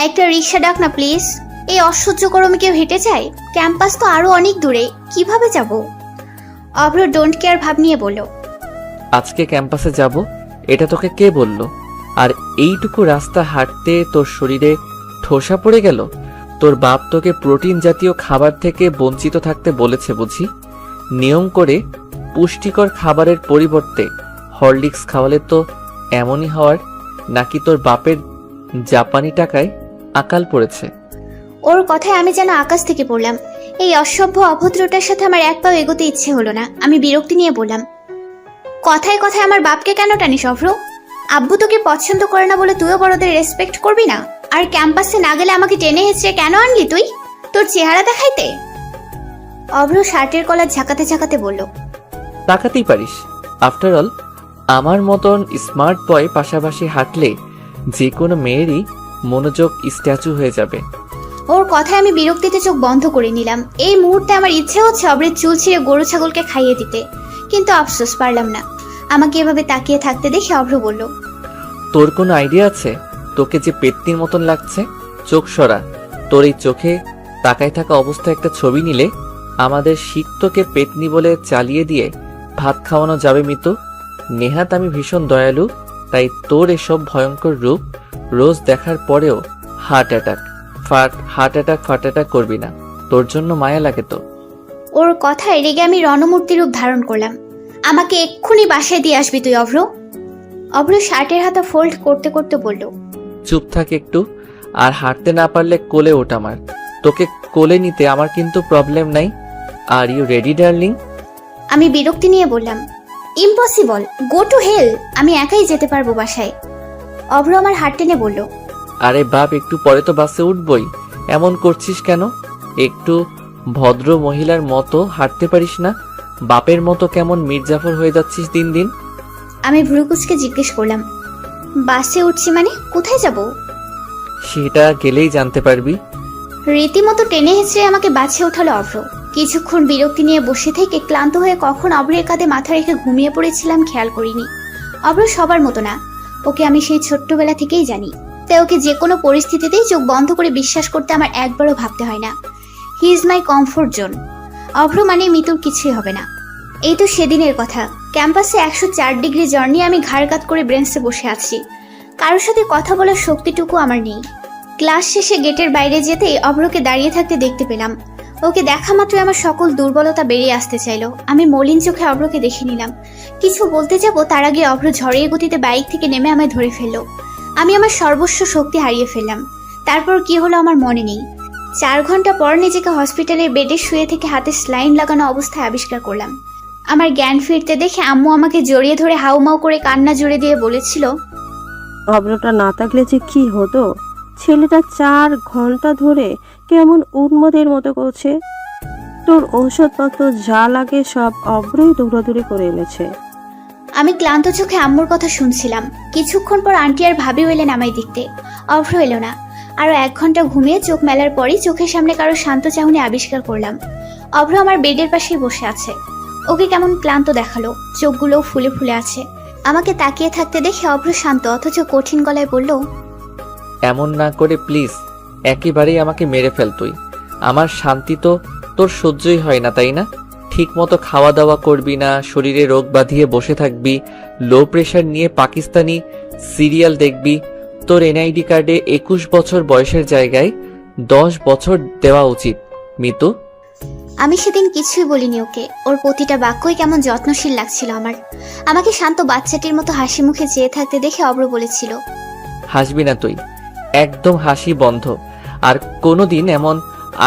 একটা রিক্সা ডাক না প্লিজ। এই অসহ্য গরমে কেউ হেঁটে যায়? ক্যাম্পাস তো আরো অনেক দূরে, কিভাবে যাব? অভ্র ডোন্ট কেয়ার ভাব নিয়ে বলল, আজকে ক্যাম্পাসে যাব এটা তোকে কে বলল? আর এইটুকু রাস্তা হাঁটতে তোর শরীরে ঠোসা পড়ে গেল? তোর বাপ তোকে প্রোটিন জাতীয় খাবার থেকে বঞ্চিত থাকতে বলেছে বুঝি? নিয়ম করে পুষ্টিকর খাবারের পরিবর্তে হরলিক্স খাওয়ালে তো এমনই হওয়ার, নাকি তোর বাপের জাপানি টাকায় আকাল পড়েছে? ওর কথায় আমি যেন আকাশ থেকে পড়লাম। এই অসভ্য অভদ্রটার সাথে আমার এক পাও এগোতে ইচ্ছে হলো না। আমি বিরক্তি নিয়ে বললাম, কথায় কথায় আমার বাপকে কেন টানিস অভ্র? আব্বু তোকে পছন্দ করে না বলে তুইও বড়দের রেসপেক্ট করবি না? আর ক্যাম্পাসে না গেলে আমাকে টেনে হেঁচড়ে কেন আনলি তুই? তোর চেহারা দেখাইতে? অভ্র শার্টের কলার ঝাঁকাতে ঝাঁকাতে বলল, তাকাতেই পারিস। আফটার অল আমার মতন স্মার্ট বয় পাশাপাশি হাঁটলে যে কোনো মেয়েরই মনোযোগ স্ট্যাচু হয়ে যাবে। ওর কথায় আমি বিরক্তিতে চোখ বন্ধ করে নিলাম। এই মুহূর্তে আমার ইচ্ছে হচ্ছে অভ্রের চুল ছিঁড়ে গরু ছাগলকে খাইয়ে দিতে, কিন্তু আফসোস পারলাম না। আমাকে এভাবে তাকিয়ে থাকতে দেখে অভ্র বলল, তোর কোনো আইডিয়া আছে তোকে যে পেত্নির মতন লাগছে? চোখ সরা। তোর এই চোখে তাকায় থাকা অবস্থায় একটা ছবি নিলে আমাদের শিক্ষককে পেতনি বলে চালিয়ে দিয়ে ভাত খাওয়ানো যাবে মিতু। নেহাত আমি ভীষণ দয়ালু, তাই তোর এসব ভয়ঙ্কর রূপ রোজ দেখার পরেও হার্ট অ্যাটাক করবি না। তোর জন্য মায়া লাগে তো। ওর কথায় রেগে আমি রণমূর্তি রূপ ধারণ করলাম। আমাকে এক্ষুনি বাসায় দিয়ে আসবি তুই অভ্র। অভ্র শার্টের হাতা ফোল্ড করতে করতে বলল, চুপ থাক একটু, আর হাঁটতে না পারলে কোলে ওঠ আমার। তোকে কোলে নিতে আমার কিন্তু প্রবলেম নাই। Are you ready darling? আমি বিরক্তি নিয়ে বললাম, ইম্পসিবল, গো টু হেল, আমি একাই যেতে পারবো বাসায়। অভ্র আমার হাত টেনে বলল, আরে বাপ, একটু পরে তো বাসে উঠবই, এমন করছিস কেন? একটু ভদ্র মহিলার মতো হাঁটতে পারিস না? বাপের মতো কেমন মির্জাফর হয়ে যাচ্ছিস দিন দিন। আমি ভ্রুকুচকে জিজ্ঞেস করলাম, বাসে উঠছি মানে কোথায় যাব? সেটা গেলেই জানতে পারবি। রীতিমতো টেনে হেঁচড়ে আমাকে বাসে ওঠালো অভ্র। কিছুক্ষণ বিরক্তি নিয়ে বসে থেকে ক্লান্ত হয়ে কখন অভ্রের কাঁধে মাথা রেখে ঘুমিয়ে পড়েছিলাম খেয়াল করিনি। অভ্র সবার মতো না, ওকে আমি সেই ছোট্টবেলা থেকেই জানি। তাই ওকে যে কোনো পরিস্থিতিতেই চোখ বন্ধ করে বিশ্বাস করতে আমার একবারও ভাবতে হয় না। He is my comfort zone. Abhra মানে মিতুর কিছুই হবে না। এই তো সেদিনের কথা, ক্যাম্পাসে 104 ডিগ্রি জার্নি, আমি ঘাড় কাত করে ব্রেঞ্চে বসে আছি। কারোর সাথে কথা বলার শক্তিটুকু আমার নেই। ক্লাস শেষে গেটের বাইরে যেতেই অভ্রকে দাঁড়িয়ে থাকতে দেখতে পেলাম। ওকে দেখা মাত্রই আমার সকল দুর্বলতা বেরিয়ে আসতে চাইলো। আমি মলিন চোখে অভ্রকে দেখে নিলাম। কিছু বলতে যাব তার আগে অভ্র ঝড়ের গতিতে বাইক থেকে নেমে আমায় ধরে ফেললো। আমি আমার সর্বস্ব শক্তি হারিয়ে ফেললাম। তারপর কি হলো আমার মনে নেই। 4 ঘন্টা পর নিজেকে হসপিটালের বেডে শুয়ে থেকে হাতে স্লাইন লাগানো অবস্থায় আবিষ্কার করলাম। আমার জ্ঞান ফিরতে দেখে আম্মু আমাকে জড়িয়ে ধরে হাউমাউ করে কান্না জুড়ে দিয়ে বলেছিল, অভ্রটা না থাকলে যে কি হতো। ছেলেটা 4 ঘন্টা ধরে কেমন উন্মাদের মতো করছে। তোর ঔষধপত্র যা লাগে সব অভ্রই দৌড়াদৌড়ি করে এনেছে। আমি ক্লান্ত চোখে আম্মুর কথা শুনছিলাম। কিছুক্ষণ পর আন্টি আর ভাবি এলেন আমায় দেখতে। অভ্র এলো না। আরো 1 ঘন্টা ঘুমিয়ে চোখ মেলার পরই চোখের সামনে কারো শান্ত চাহনি আবিষ্কার করলাম। অভ্র আমার বেডের পাশেই বসে আছে। ওকে কেমন ক্লান্ত দেখালো, চোখগুলোও ফুলে ফুলে আছে। আমাকে তাকিয়ে থাকতে দেখে অভ্র শান্ত অথচ কঠিন গলায় বলল, এমন না করে প্লিজ, একেবারেই আমাকে মেরে ফেল তুই। আমার শান্তি তো তোর সহ্যই হয় না, তাই না? ঠিক মতো খাওয়া দাওয়া করবি না, শরীরে রোগ বাঁধিয়ে বসে থাকবি, লো প্রেশার নিয়ে পাকিস্তানি সিরিয়াল দেখবি। তোর এনআইডি কার্ডে 21 বছর বয়সের জায়গায় 10 বছর দেওয়া উচিত মিতু। আমি সেদিন কিছুই বলিনি ওকে। ওর প্রতিটা বাক্যই কেমন যত্নশীল লাগছিল আমার। আমাকে শান্ত বাচ্চাটির মতো হাসি মুখে চেয়ে থাকতে দেখে অভ্র বলেছিল, হাসবি না তুই, একদম হাসি বন্ধ। আর কোনোদিন এমন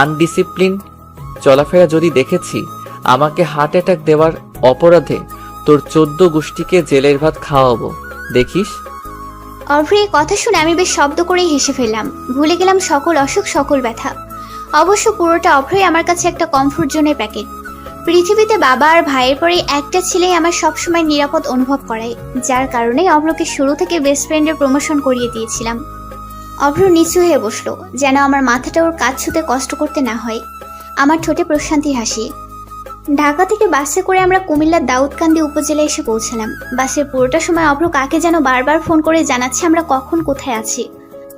আনডিসিপ্লিন চলাফেরা যদি দেখেছি, আমাকে হার্ট অ্যাটাক দেওয়ার অপরাধে তোর 14 গোষ্ঠীকে জেলের ভাত খাওয়াবো, দেখিস। অভ্র এই কথা শুনে আমি বেশ শব্দ করেই হেসে ফেললাম। ভুলে গেলাম সকল অসুখ সকল ব্যথা। অবশ্য পুরোটা অভ্রই আমার কাছে একটা কমফোর্ট জোনের প্যাকেট। পৃথিবীতে বাবা আর ভাইয়ের পরে একটা ছেলেই আমার সবসময় নিরাপদ অনুভব করায়, যার কারণে অভ্রকে শুরু থেকে বেস্ট ফ্রেন্ডের প্রমোশন করিয়ে দিয়েছিলাম। অভ্র নিচু হয়ে বসলো, যেন আমার মাথাটা ওর কাজ ছুঁতে কষ্ট করতে না হয়। আমার ঠোঁটে প্রশান্তি হাসি। ঢাকা থেকে বাসে করে আমরা কুমিল্লার দাউদকান্দি উপজেলায় এসে পৌঁছালাম। বাসের পুরোটা সময় অভ্র কাকে যেন বারবার ফোন করে জানাচ্ছে আমরা কখন কোথায় আছি।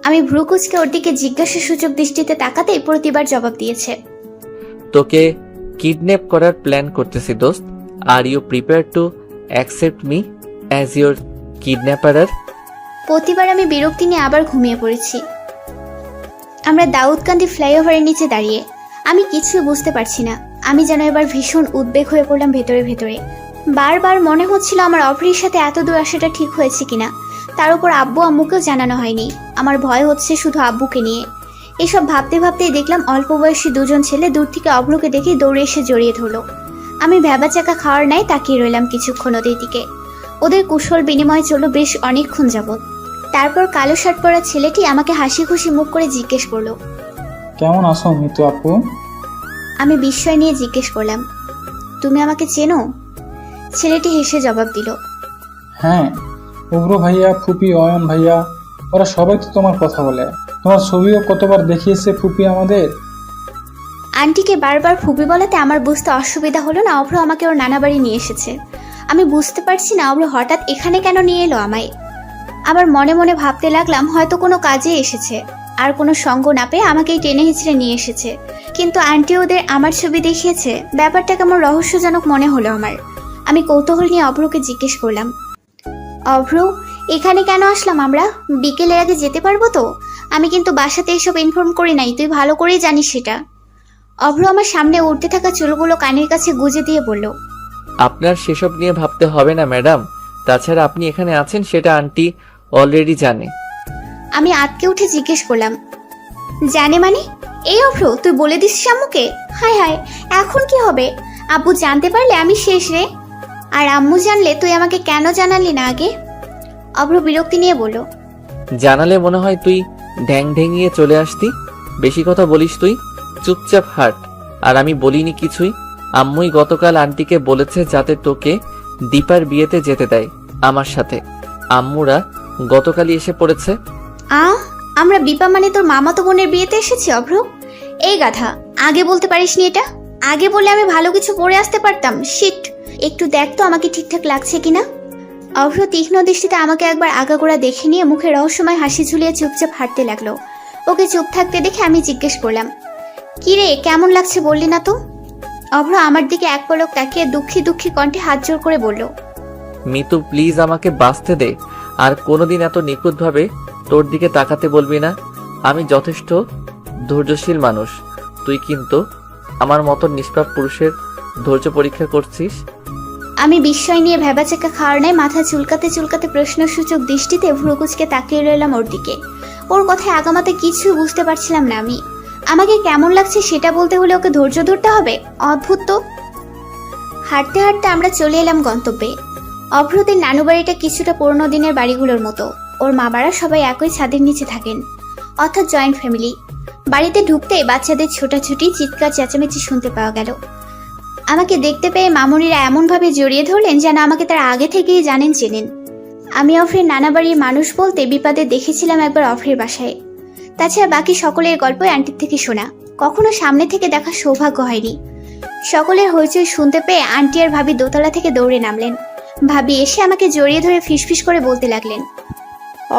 আমি ভ্রুকুচকে ওর দিকে জিজ্ঞাসা সূচক দৃষ্টিতে তাকাতেই প্রতিবার জবাব দিয়েছে, তোকে কিডন্যাপ করার প্ল্যান করতেছি দোস্ত। Are you prepare to accept me as your কিডন্যাপারার? প্রতিবার আমি বিরক্তি নিয়ে আবার ঘুমিয়ে পড়েছি। আমরা দাউদকান্দি ফ্লাইওভারের নিচে দাঁড়িয়ে। আমি কিছুই বুঝতে পারছি না। আমি যেন এবার ভীষণ উদ্বেগ হয়ে পড়লাম ভেতরে ভেতরে। বারবার মনে হচ্ছিল আমার অভ্রের সাথে এত দূর আসাটা ঠিক হয়েছে কিনা। তার উপর আব্বু আম্মুকেও জানানো হয়নি। আমার ভয় হচ্ছে শুধু আব্বুকে নিয়ে। এসব ভাবতে ভাবতেই দেখলাম অল্প বয়সী 2 জন ছেলে দূর থেকে অভ্রকে দেখে দৌড়ে এসে জড়িয়ে ধরলো। আমি ভ্যাবাচাকা খাওয়ার নাই তাকিয়ে রইলাম কিছুক্ষণ ওদের দিকে। ওদের কুশল বিনিময় চলল বেশ অনেকক্ষণ যাবৎ। তারপর কালো শার্ট পরা ছেলেটি আমাকে হাসি খুশি মুখ করে জিজ্ঞেস করলো, কেমন আছো মিতু আপু? আমি বিস্ময় নিয়ে জিজ্ঞেস করলাম, তুমি আমাকে চেনো? ছেলেটি হেসে জবাব দিল, হ্যাঁ, উগ্র ভাইয়া, ফুপি, অয়ন ভাইয়া, ওরা সবাই তো তোমার কথা বলে। তোমার ছবিও কতবার দেখিয়েছে ফুপি আমাদের। আন্টিকে বারবার ফুপি বলাতে আমার বুঝতে অসুবিধা হলো না অভ্র আমাকে ওর নানা বাড়ি নিয়ে এসেছে। আমি বুঝতে পারছি না অভ্র হঠাৎ এখানে কেন নিয়ে এলো আমায়। আবার মনে মনে ভাবতে লাগলাম হয়তো কোনো কাজে এসেছে, আর কোনো সঙ্গ না পেয়ে আমাকেই টেনে হিঁচড়ে নিয়ে এসেছে। কিন্তু আন্টি ওদের আমার ছবি দেখিয়েছে, ব্যাপারটা কেমন রহস্যজনক মনে হলো আমার। আমি কৌতূহল নিয়ে অভ্রকে জিজ্ঞেস করলাম, অভ্র এখানে কেন আসলাম আমরা? বিকেলের আগে যেতে পারবো তো? আমি কিন্তু বাসাতে এসব ইনফর্ম করি নাই, তুই ভালো করেই জানিস সেটা। অভ্র আমার সামনে উঠতে থাকা চুলগুলো কানের কাছে গুজে দিয়ে বলল, আপনার সেসব নিয়ে ভাবতে হবে না ম্যাডাম। তাছাড়া আপনি এখানে আছেন সেটা আন্টি অলরেডি জানে। আমি আটকে উঠে জিজ্ঞেস করলাম, জানে মানে? এই অভ্র তুই বলে দিস আম্মুকে? হায় হায়, এখন কি হবে? আব্বু জানতে পারলে আমি শেষ রে। আর আম্মু জানলে তুই আমাকে কেন জানালি না আগে? অভ্র বিরক্তি নিয়ে বলল, জানালে মনে হয় তুই ঢ্যাং ঢেঙিয়ে চলে আসতি। বেশি কথা বলিস তুই, চুপচাপ হাট। আর আমি বলিনি কিছুই। আম্মুই গতকাল আন্টিকে বলেছে যাতে তোকে দীপার বিয়েতে যেতে দেয় আমার সাথে। আম্মুরা গতকালই এসে পড়েছে। আমরা বিপা মানে তোর মামাতো বোনের বিয়েতে এসেছি অভ্র? এই গাধা, আগে বলতে পারিসনি এটা? আগে বললে আমি ভালো কিছু পরে আসতে পারতাম। শিট, একটু দেখ তো আমাকে ঠিকঠাক লাগছে কিনা। অভ্র তীক্ষ্ণ দৃষ্টিতে আমাকে একবার আগাগোড়া দেখে নিয়ে মুখে রহস্যময় হাসি ঝুলিয়ে চুপচাপ হাঁটতে লাগলো। ওকে চুপ থাকতে দেখে আমি জিজ্ঞেস করলাম, কি রে, কেমন লাগছে বললি না তো? অভ্র আমার দিকে এক পলক তাকিয়ে দুঃখী দুঃখী কণ্ঠে হাত জোর করে বলল, মিতু প্লিজ আমাকে বাঁচতে দে, আর কোনোদিন এত নিখুঁতভাবে তোর দিকে তাকাতে বলবি না। আমি যথেষ্ট ধৈর্যশীল মানুষ, তুই কিন্তু আমার মতো নিষ্পাপ পুরুষের ধৈর্য পরীক্ষা করছিস। আমি বিস্ময় নিয়ে ভেবাচেকা খাওয়ার নেয় মাথা চুলকাতে চুলকাতে প্রশ্নসূচক দৃষ্টিতে ভ্রুকুচকে তাকিয়ে রইলাম ওর দিকে। ওর কথায় আগামাতে কিছু বুঝতে পারছিলাম না আমি। আমাকে কেমন লাগছে সেটা বলতে হলে ওকে ধৈর্য ধরতে হবে? অদ্ভুত তো। হাঁটতে হাঁটতে আমরা চলে এলাম গন্তব্যে। অভ্রদের নানু বাড়িটা কিছুটা পুরোনো দিনের বাড়িগুলোর মতো। ওর মা বাড়া সবাই একই ছাদের নিচে থাকেন, অর্থাৎ জয়েন্ট ফ্যামিলি। বাড়িতে ঢুকতেই বাচ্চাদের ছোটাছুটি, চিৎকার চেঁচামেচি শুনতে পাওয়া গেল। আমাকে দেখতে পেয়ে মামুনিরা এমনভাবে জড়িয়ে ধরলেন যেন আমাকে তারা আগে থেকেই জানেন, চেনেন। আমি অফ্রের নানা বাড়ির মানুষ বলতে বিপাদে দেখেছিলাম একবার অফ্রের বাসায়। তাছাড়া বাকি সকলের গল্পই আন্টির থেকে শোনা, কখনো সামনে থেকে দেখার সৌভাগ্য হয়নি। সকলের হইচই শুনতে পেয়ে আন্টি আর ভাবি দোতলা থেকে দৌড়ে নামলেন। ভাবি এসে আমাকে জড়িয়ে ধরে ফিসফিস করে বলতে লাগলেন,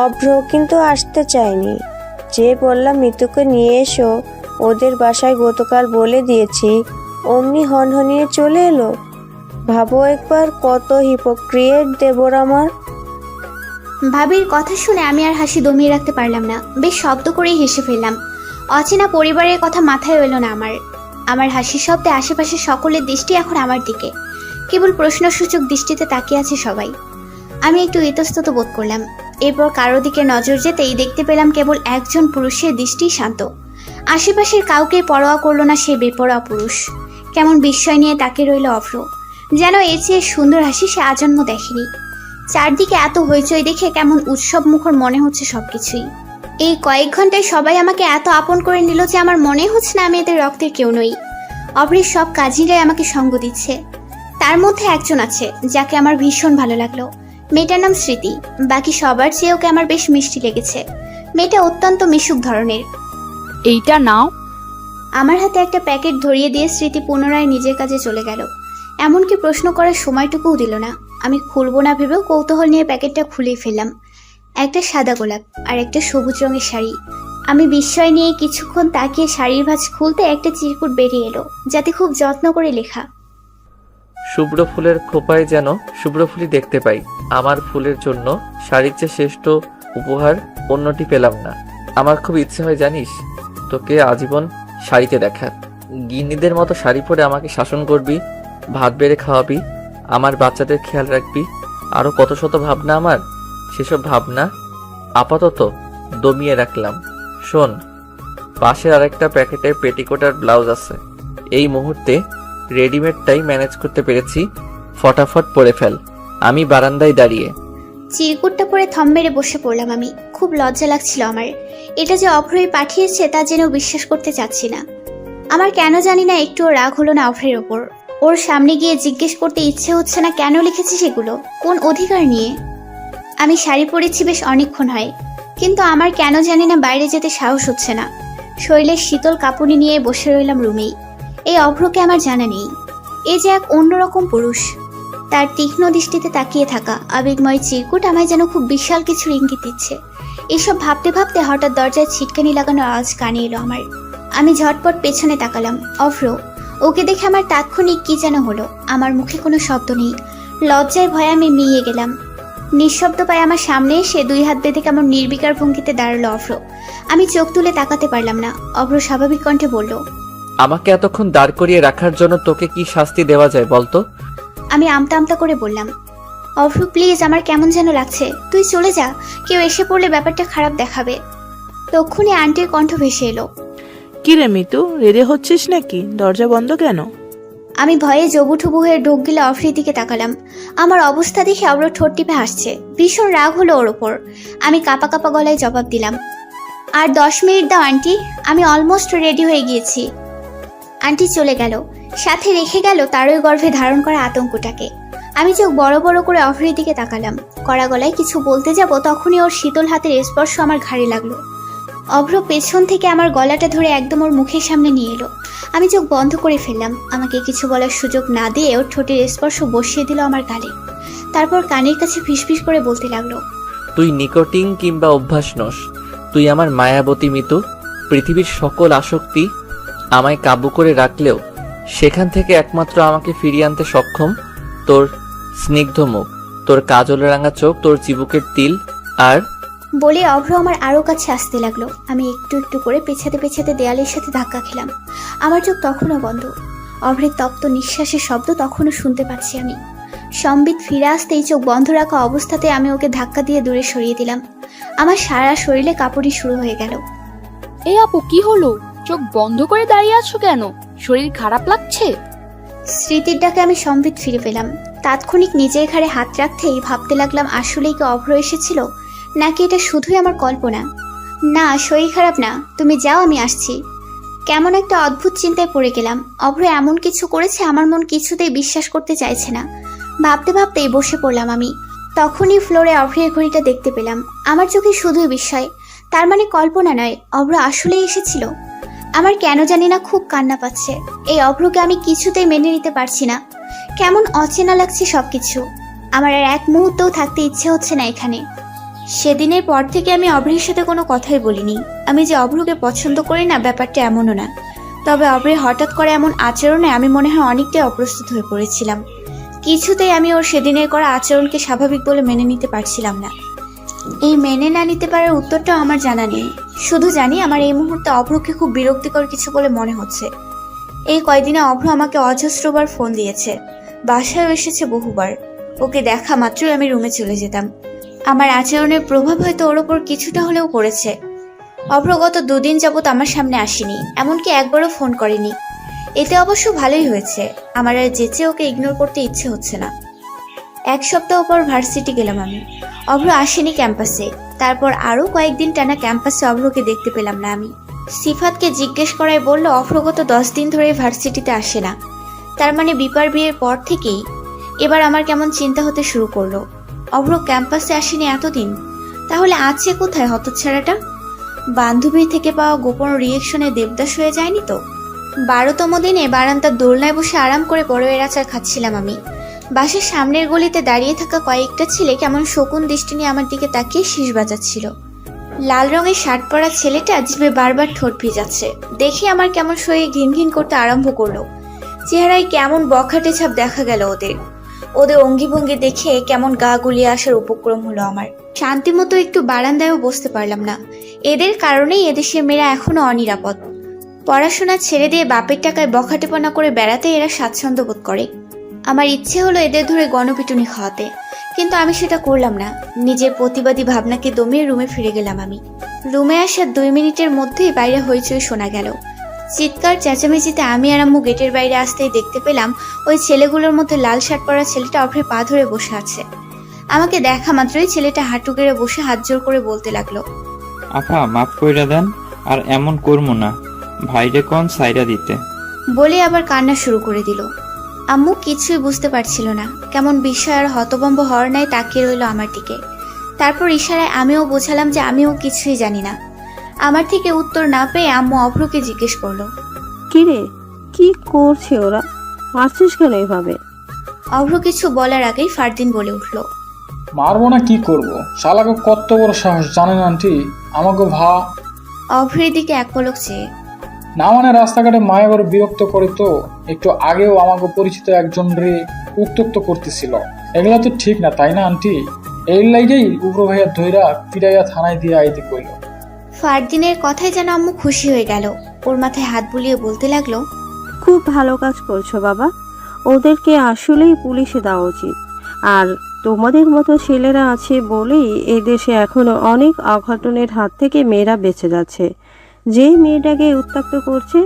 অভ্র কিন্তু আসতে চায়নি। যে বললাম মিতুকে নিয়ে এসো, ওদের বাসায় গতকাল বলে দিয়েছি, অমনি হনহনিয়ে চলে এলো। ভাবো একবার কত হিপোক্রিয়েট দেবর আমার। ভাবির কথা শুনে আমি আর হাসি দমিয়ে রাখতে পারলাম না, বেশ শব্দ করেই হেসে ফেললাম। অচেনা পরিবারের কথা মাথায় এলো না আমার হাসির শব্দে আশেপাশে সকলের দৃষ্টি এখন আমার দিকে। কেবল প্রশ্নসূচক দৃষ্টিতে তাকিয়ে আছে সবাই। আমি একটু ইতস্তত বোধ করলাম। এরপর কারো দিকে নজর যেতেই দেখতে পেলাম কেবল একজন পুরুষের দৃষ্টি শান্ত। আশেপাশের কাউকে পরোয়া করলো না সে বেপরোয়া পুরুষ। কেমন বিস্ময় নিয়ে তাকিয়ে রইল অভ্র, যেন এর চেয়ে সুন্দর হাসি সে আজন্ম দেখেনি। চারদিকে এত হইচই দেখে কেমন উৎসব মুখর মনে হচ্ছে সবকিছুই। এই কয়েক ঘন্টায় সবাই আমাকে এত আপন করে নিল যে আমার মনে হচ্ছে না আমি এদের রক্তের কেউ নই। অভ্রের সব কাজিনরাই আমাকে সঙ্গ দিচ্ছে। তার মধ্যে একজন আছে যাকে আমার ভীষণ ভালো লাগলো। মেয়েটার নাম স্মৃতি। বাকি সবার চেয়ে ওকে আমার বেশ মিষ্টি লেগেছে। মেয়েটা অত্যন্ত মিশুক ধরনের। এইটা নাও। আমার হাতে একটা প্যাকেট ধরিয়ে দিয়ে স্মৃতি পুনরায় নিজের কাজে চলে গেল। এমনকি প্রশ্ন করার সময়টুকুও দিল না। আমি খুলবো না ভেবেও কৌতূহল নিয়ে প্যাকেটটা খুলেই ফেললাম। একটা সাদা গোলাপ আর একটা সবুজ রঙের শাড়ি। আমি বিস্ময় নিয়ে কিছুক্ষণ তাকিয়ে শাড়ির ভাঁজ খুলতে একটা চিরকুট বেরিয়ে এলো, যাতে খুব যত্ন করে লেখা, শুভ্র ফুলের খোপায় যেন শুভ্র ফুলই দেখতে পাই। আমার ফুলের জন্য শাড়ির চেয়ে শ্রেষ্ঠ উপহার অন্যটি পেলাম না। আমার খুব ইচ্ছে হয় জানিস, তোকে আজীবন শাড়িতে দেখার। গিন্নিদের মতো শাড়ি পরে আমাকে শাসন করবি, ভাত বেড়ে খাওয়াবি, আমার বাচ্চাদের খেয়াল রাখবি, আরও কত শত ভাবনা আমার। সেসব ভাবনা আপাতত দমিয়ে রাখলাম। শোন, পাশের আরেকটা প্যাকেটের পেটিকোট আর ব্লাউজ আছে। এই মুহূর্তে রেডিমেডটাই ম্যানেজ করতে পেরেছি, ফটাফট পরে ফেল। আমি বারান্দায় দাঁড়িয়ে চিরকুটটা পরে থম মেরে বসে পড়লাম আমি। খুব লজ্জা লাগছিল আমার। এটা যে অভ্রই পাঠিয়েছে তা জেনেও বিশ্বাস করতে চাচ্ছি না। আমার কেন জানি না একটুও রাগ হলো না অভ্রের ওপর। ওর সামনে গিয়ে জিজ্ঞেস করতে ইচ্ছে হচ্ছে না কেন লিখেছি সেগুলো, কোন অধিকার নিয়ে। আমি শাড়ি পরেছি বেশ অনেকক্ষণ হয়, কিন্তু আমার কেন জানি না বাইরে যেতে সাহস হচ্ছে না। শরীরের শীতল কাঁপুনি নিয়ে বসে রইলাম রুমেই। এই অভ্রকে আমার জানা নেই। এ যে এক অন্যরকম পুরুষ। তার তীক্ষ্ণ দৃষ্টিতে তাকিয়ে থাকা আবেগময় চিরকুট আমায় যেন খুব বিশাল কিছুর ইঙ্গিত দিচ্ছে। এসব ভাবতে ভাবতে হঠাৎ দরজায় ছিটকানি লাগানোর আওয়াজ কানে এলো আমার। আমি ঝটপট পেছনে তাকালাম। অভ্র। ওকে দেখে আমার তাৎক্ষণিক কি যেন হলো। আমার মুখে কোনো শব্দ নেই। লজ্জায় ভয়ে আমি মিয়ে গেলাম। নিঃশব্দ পায়ে আমার সামনে এসে দুই হাত বেঁধে কেমন নির্বিকার ভঙ্গিতে দাঁড়ালো অভ্র। আমি চোখ তুলে তাকাতে পারলাম না। অভ্র স্বাভাবিক কণ্ঠে বলল, আমাকে এতক্ষণ দাঁড় করিয়ে রাখার জন্য তোকে কি শাস্তি দেওয়া যায় বলতো? আমি আমতা আমতা করে বললাম, অভ্র প্লিজ, আমার কেমন যেন লাগছে, তুই চলে যা। কেউ এসে পড়লে ব্যাপারটা খারাপ দেখাবে। তক্ষুনি আন্টির কণ্ঠ ভেসে এলো, কি রে মিতু, রেডি হচ্ছিস নাকি? দরজা বন্ধ কেন? আমি ভয়ে জবুঠুবু হয়ে ঢোক গেলে অফ্রির দিকে তাকালাম। আমার অবস্থা দেখে অব্র ঠোঁট টিপে হাসছে। ভীষণ রাগ হলো ওর ওপর। আমি কাঁপা কাঁপা গলায় জবাব দিলাম, আর 10 মিনিট দাও আন্টি, আমি অলমোস্ট রেডি হয়ে গিয়েছি। আন্টি চলে গেল, সাথে রেখে গেল তারই গর্ভে ধারণ করা আতঙ্কটাকে। আমি চোখ বড় বড় করে অভ্রের দিকে তাকালাম। কড়া গলায় কিছু বলতে যাব তখনই ওর শীতল হাতের স্পর্শ আমার ঘাড়ে লাগলো। অভ্র পেছন থেকে আমার গলাটা ধরে একদম ওর মুখের সামনে নিয়ে এলো। আমি চোখ বন্ধ করে ফেললাম। আমাকে কিছু বলার সুযোগ না দিয়ে ওর ঠোঁটের স্পর্শ বসিয়ে দিল আমার গালে। তারপর কানের কাছে ফিসফিস করে বলতে লাগলো, তুই নিকোটিন কিংবা অভ্যাস নস, তুই আমার মায়াবতী মিতু। পৃথিবীর সকল আসক্তি আমায় কাবু করে রাখলেও সেখান থেকে একমাত্র আমাকে ফিরিয়ে আনতে সক্ষম তোর স্নিগ্ধ মুখ, তোর কাজল রাঙা চোখ, তোর চিবুকের তিল। আর বলে অভ্র আমার আরো কাছে আসতে লাগলো। আমি একটু একটু করে পেছাতে পেছাতে দেয়ালের সাথে ধাক্কা খেলাম। আমার চোখ তখনও বন্ধ। অভ্রের তপ্ত নিঃশ্বাসের শব্দ তখনও শুনতে পাচ্ছি আমি। সম্বিত ফিরে আসতেই চোখ বন্ধ রাখা অবস্থাতে আমি ওকে ধাক্কা দিয়ে দূরে সরিয়ে দিলাম। আমার সারা শরীরে কাঁপুনি শুরু হয়ে গেল। এই আপু, কি হলো? চোখ বন্ধ করে দাঁড়িয়ে আছো কেন? শরীর খারাপ লাগছে? স্মৃতির ডাকে আমি সম্বিত ফিরে পেলাম। তাৎক্ষণিক নিজের ঘাড়ে হাত রাখতেই ভাবতে লাগলাম, আসলেই কি অভ্র এসেছিল, নাকি এটা শুধুই আমার কল্পনা? না, শরীর খারাপ না, তুমি যাও, আমি আসছি। কেমন একটা অদ্ভুত চিন্তায় পড়ে গেলাম। অভ্র এমন কিছু করেছে আমার মন কিছুতেই বিশ্বাস করতে চাইছে না। ভাবতে ভাবতেই বসে পড়লাম আমি। তখনই ফ্লোরে অভ্রের ঘড়িটা দেখতে পেলাম। আমার চোখে শুধুই বিস্ময়। তার মানে কল্পনা নয়, অভ্র আসলেই এসেছিল। আমার কেন জানি না খুব কান্না পাচ্ছে। এই অভ্রকে আমি কিছুতেই মেনে নিতে পারছি না। কেমন অচেনা লাগছে সবকিছু। আমার আর এক মুহূর্তও থাকতে ইচ্ছে হচ্ছে না এখানে। সেদিনের পর থেকে আমি অভ্রের সাথে কোনো কথাই বলিনি। আমি যে অভ্রকে পছন্দ করি না ব্যাপারটা এমনও না। তবে অভ্রের হঠাৎ করে এমন আচরণে আমি মনে হয় অনেকটাই অপ্রস্তুত হয়ে পড়েছিলাম। কিছুতেই আমি ওর সেদিনের করা আচরণকে স্বাভাবিক বলে মেনে নিতে পারছিলাম না। এই মেনে না নিতে পারার উত্তরটাও আমার জানা নেই। শুধু জানি আমার এই মুহূর্তে অভ্রকে খুব বিরক্তিকর কিছু বলে মনে হচ্ছে। এই কয়দিনে অভ্র আমাকে অজস্রবার ফোন দিয়েছে, বাসায়ও এসেছে বহুবার। ওকে দেখা মাত্রই আমি রুমে চলে যেতাম। আমার আচরণের প্রভাব হয়তো ওর ওপর কিছুটা হলেও পড়েছে। অভ্র গত 2 দিন যাবৎ আমার সামনে আসেনি, এমনকি একবারও ফোন করেনি। এতে অবশ্য ভালোই হয়েছে। আমার আর যেচে ওকে ইগনোর করতে ইচ্ছে হচ্ছে না। 1 সপ্তাহ পর ভার্সিটি গেলাম আমি। অভ্র আসেনি ক্যাম্পাসে। তারপর আরও কয়েকদিন টানা ক্যাম্পাসে অভ্রকে দেখতে পেলাম না আমি। সিফাতকে জিজ্ঞেস করায় বলল অভ্র গত 10 দিন ধরে ভার্সিটিতে আসে না। তার মানে বিপার বিয়ের পর থেকেই এবার আমার কেমন চিন্তা হতে শুরু করলো। অভ্র ক্যাম্পাসে আসেনি এতদিন, তাহলে আছে কোথায় হতচ্ছাড়াটা? বান্ধবীর থেকে পাওয়া গোপন রিয়েকশনে দেবদাস হয়ে যায়নি তো? 12তম দিনে বারান্দার দোলনায় বসে আরাম করে বড়য়ের আচার খাচ্ছিলাম আমি। বাসার সামনের গলিতে দাঁড়িয়ে থাকা কয়েকটা ছেলে কেমন শকুন দৃষ্টি নিয়ে আমার দিকে তাকিয়ে শীষ বাজাচ্ছিল। লাল রঙের শার্ট পরা ছেলেটা জিভে বারবার ঠোঁট ভিজাচ্ছে। দেখে আমার কেমন শরীর ঘিন ঘিন করতে আরম্ভ করলো। চেহারায় কেমন বখাটে ছাপ দেখা গেল ওদের অঙ্গিভঙ্গি দেখে কেমন গা গুলিয়ে আসার উপক্রম হলো আমার। শান্তিমতো একটু বারান্দায়ও বসতে পারলাম না। এদের কারণেই এদেশের মেয়েরা এখনো অনিরাপদ। পড়াশোনা ছেড়ে দিয়ে বাপের টাকায় বখাটেপনা করে বেড়াতে এরা স্বাচ্ছন্দ্য বোধ করে। আমার ইচ্ছে হলো এদের ধরে গণপিটুনি খাওয়াতে, কিন্তু আমি সেটা করলাম না। নিজের প্রতিবাদী ভাবনাকে দমিয়ে রুমে ফিরে গেলাম আমি। রুমে আসার 2 মিনিটের মধ্যেই বাইরে হইচই শোনা গেল। চিৎকার চেঁচামেচিতে আমি আর আম্মু গেটের বাইরে আসতেই দেখতে পেলাম ওই ছেলেগুলোর মধ্যে লাল শার্ট পরা ছেলেটা অভ্রের পা ধরে বসে আছে। আমাকে দেখা মাত্রই ছেলেটা হাঁটু গেড়ে বসে হাত জোর করে বলতে লাগলো, আপা মাফ কইরা দেন, আর এমন করবো না, ভাইরে কোন সাইরা দিতে। বলে আবার কান্না শুরু করে দিল। আম্মু কিছুই বুঝতে পারছিল না, কেমন বিস্ময় আর হতভম্ব হওয়ার ন্যায় তাকিয়ে রইল আমার দিকে। তারপর ইশারায় আমিও বোঝালাম যে আমিও কিছুই জানি না। আমার থেকে উত্তর না পেয়ে আম্মু অভ্রকে জিজ্ঞেস করলো, কিরে, কি করছে ওরা? মারছিস কেন এভাবে? অভ্র কিছু বলার আগেই ফারদিন বলে উঠল, মারবো না কি করব? শালাকে কত বড় সাহস জানেন আন্টি? আমাকে অভ্রের দিকে এক পলক চেয়ে। না মানে রাস্তাঘাটে মায়া করে বিরক্ত করে তো। একটু আগেও আমাকে পরিচিত একজন রে উত্তক্ত করতেছিল। এগুলা তো ঠিক না, তাই না আন্টি? এই লাইগেই উগ্র ভাইয়া ধৈরা পিড়াইয়া থানায় দিয়ে আইতে কইল। ফারদিনের কথায় যেন আম্মু খুশি হয়ে গেল। ওর মাথায় হাত বুলিয়ে বলতে লাগলো, খুব ভালো কাজ করছো বাবা। ওদেরকে আসলেই পুলিশে দেওয়া উচিত। আর তোমাদের মতো ছেলেরা আছে বলেই এদেশে এখনো অনেক অঘটনের হাত থেকে মেয়েরা বেঁচে যাচ্ছে। যে মেয়েটাকে উত্ত্যক্ত করছে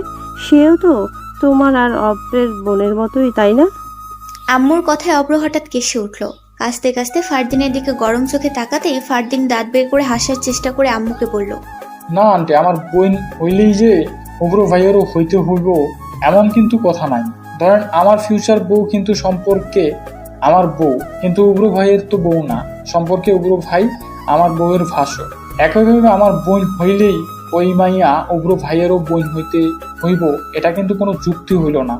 সেও তো তোমার আর অভ্রের বোনের মতোই, তাই না? আম্মুর কথায় অভ্র হঠাৎ কেসে উঠল। কাঁচতে কাঁচতে ফারদিনের দিকে গরম চোখে তাকাতেই ফারদিন দাঁত বের করে হাসার চেষ্টা করে আম্মুকে বলল, না আন্টি, আমার বোন হইলেই যে উগ্র ভাইয়েরও হইতে হইব এমন কিন্তু কথা নাই। ধরেন আমার ফিউচার বউ কিন্তু সম্পর্কে আমার বউ, কিন্তু উগ্র ভাইয়ের তো বউ না। সম্পর্কে উগ্র ভাই আমার বউয়ের ভাষ্য। একইভাবে আমার বোন হইলেই ওই মাইয়া উগ্র ভাইয়েরও বোন হইতে হইব, এটা কিন্তু কোনো যুক্তি হইল না।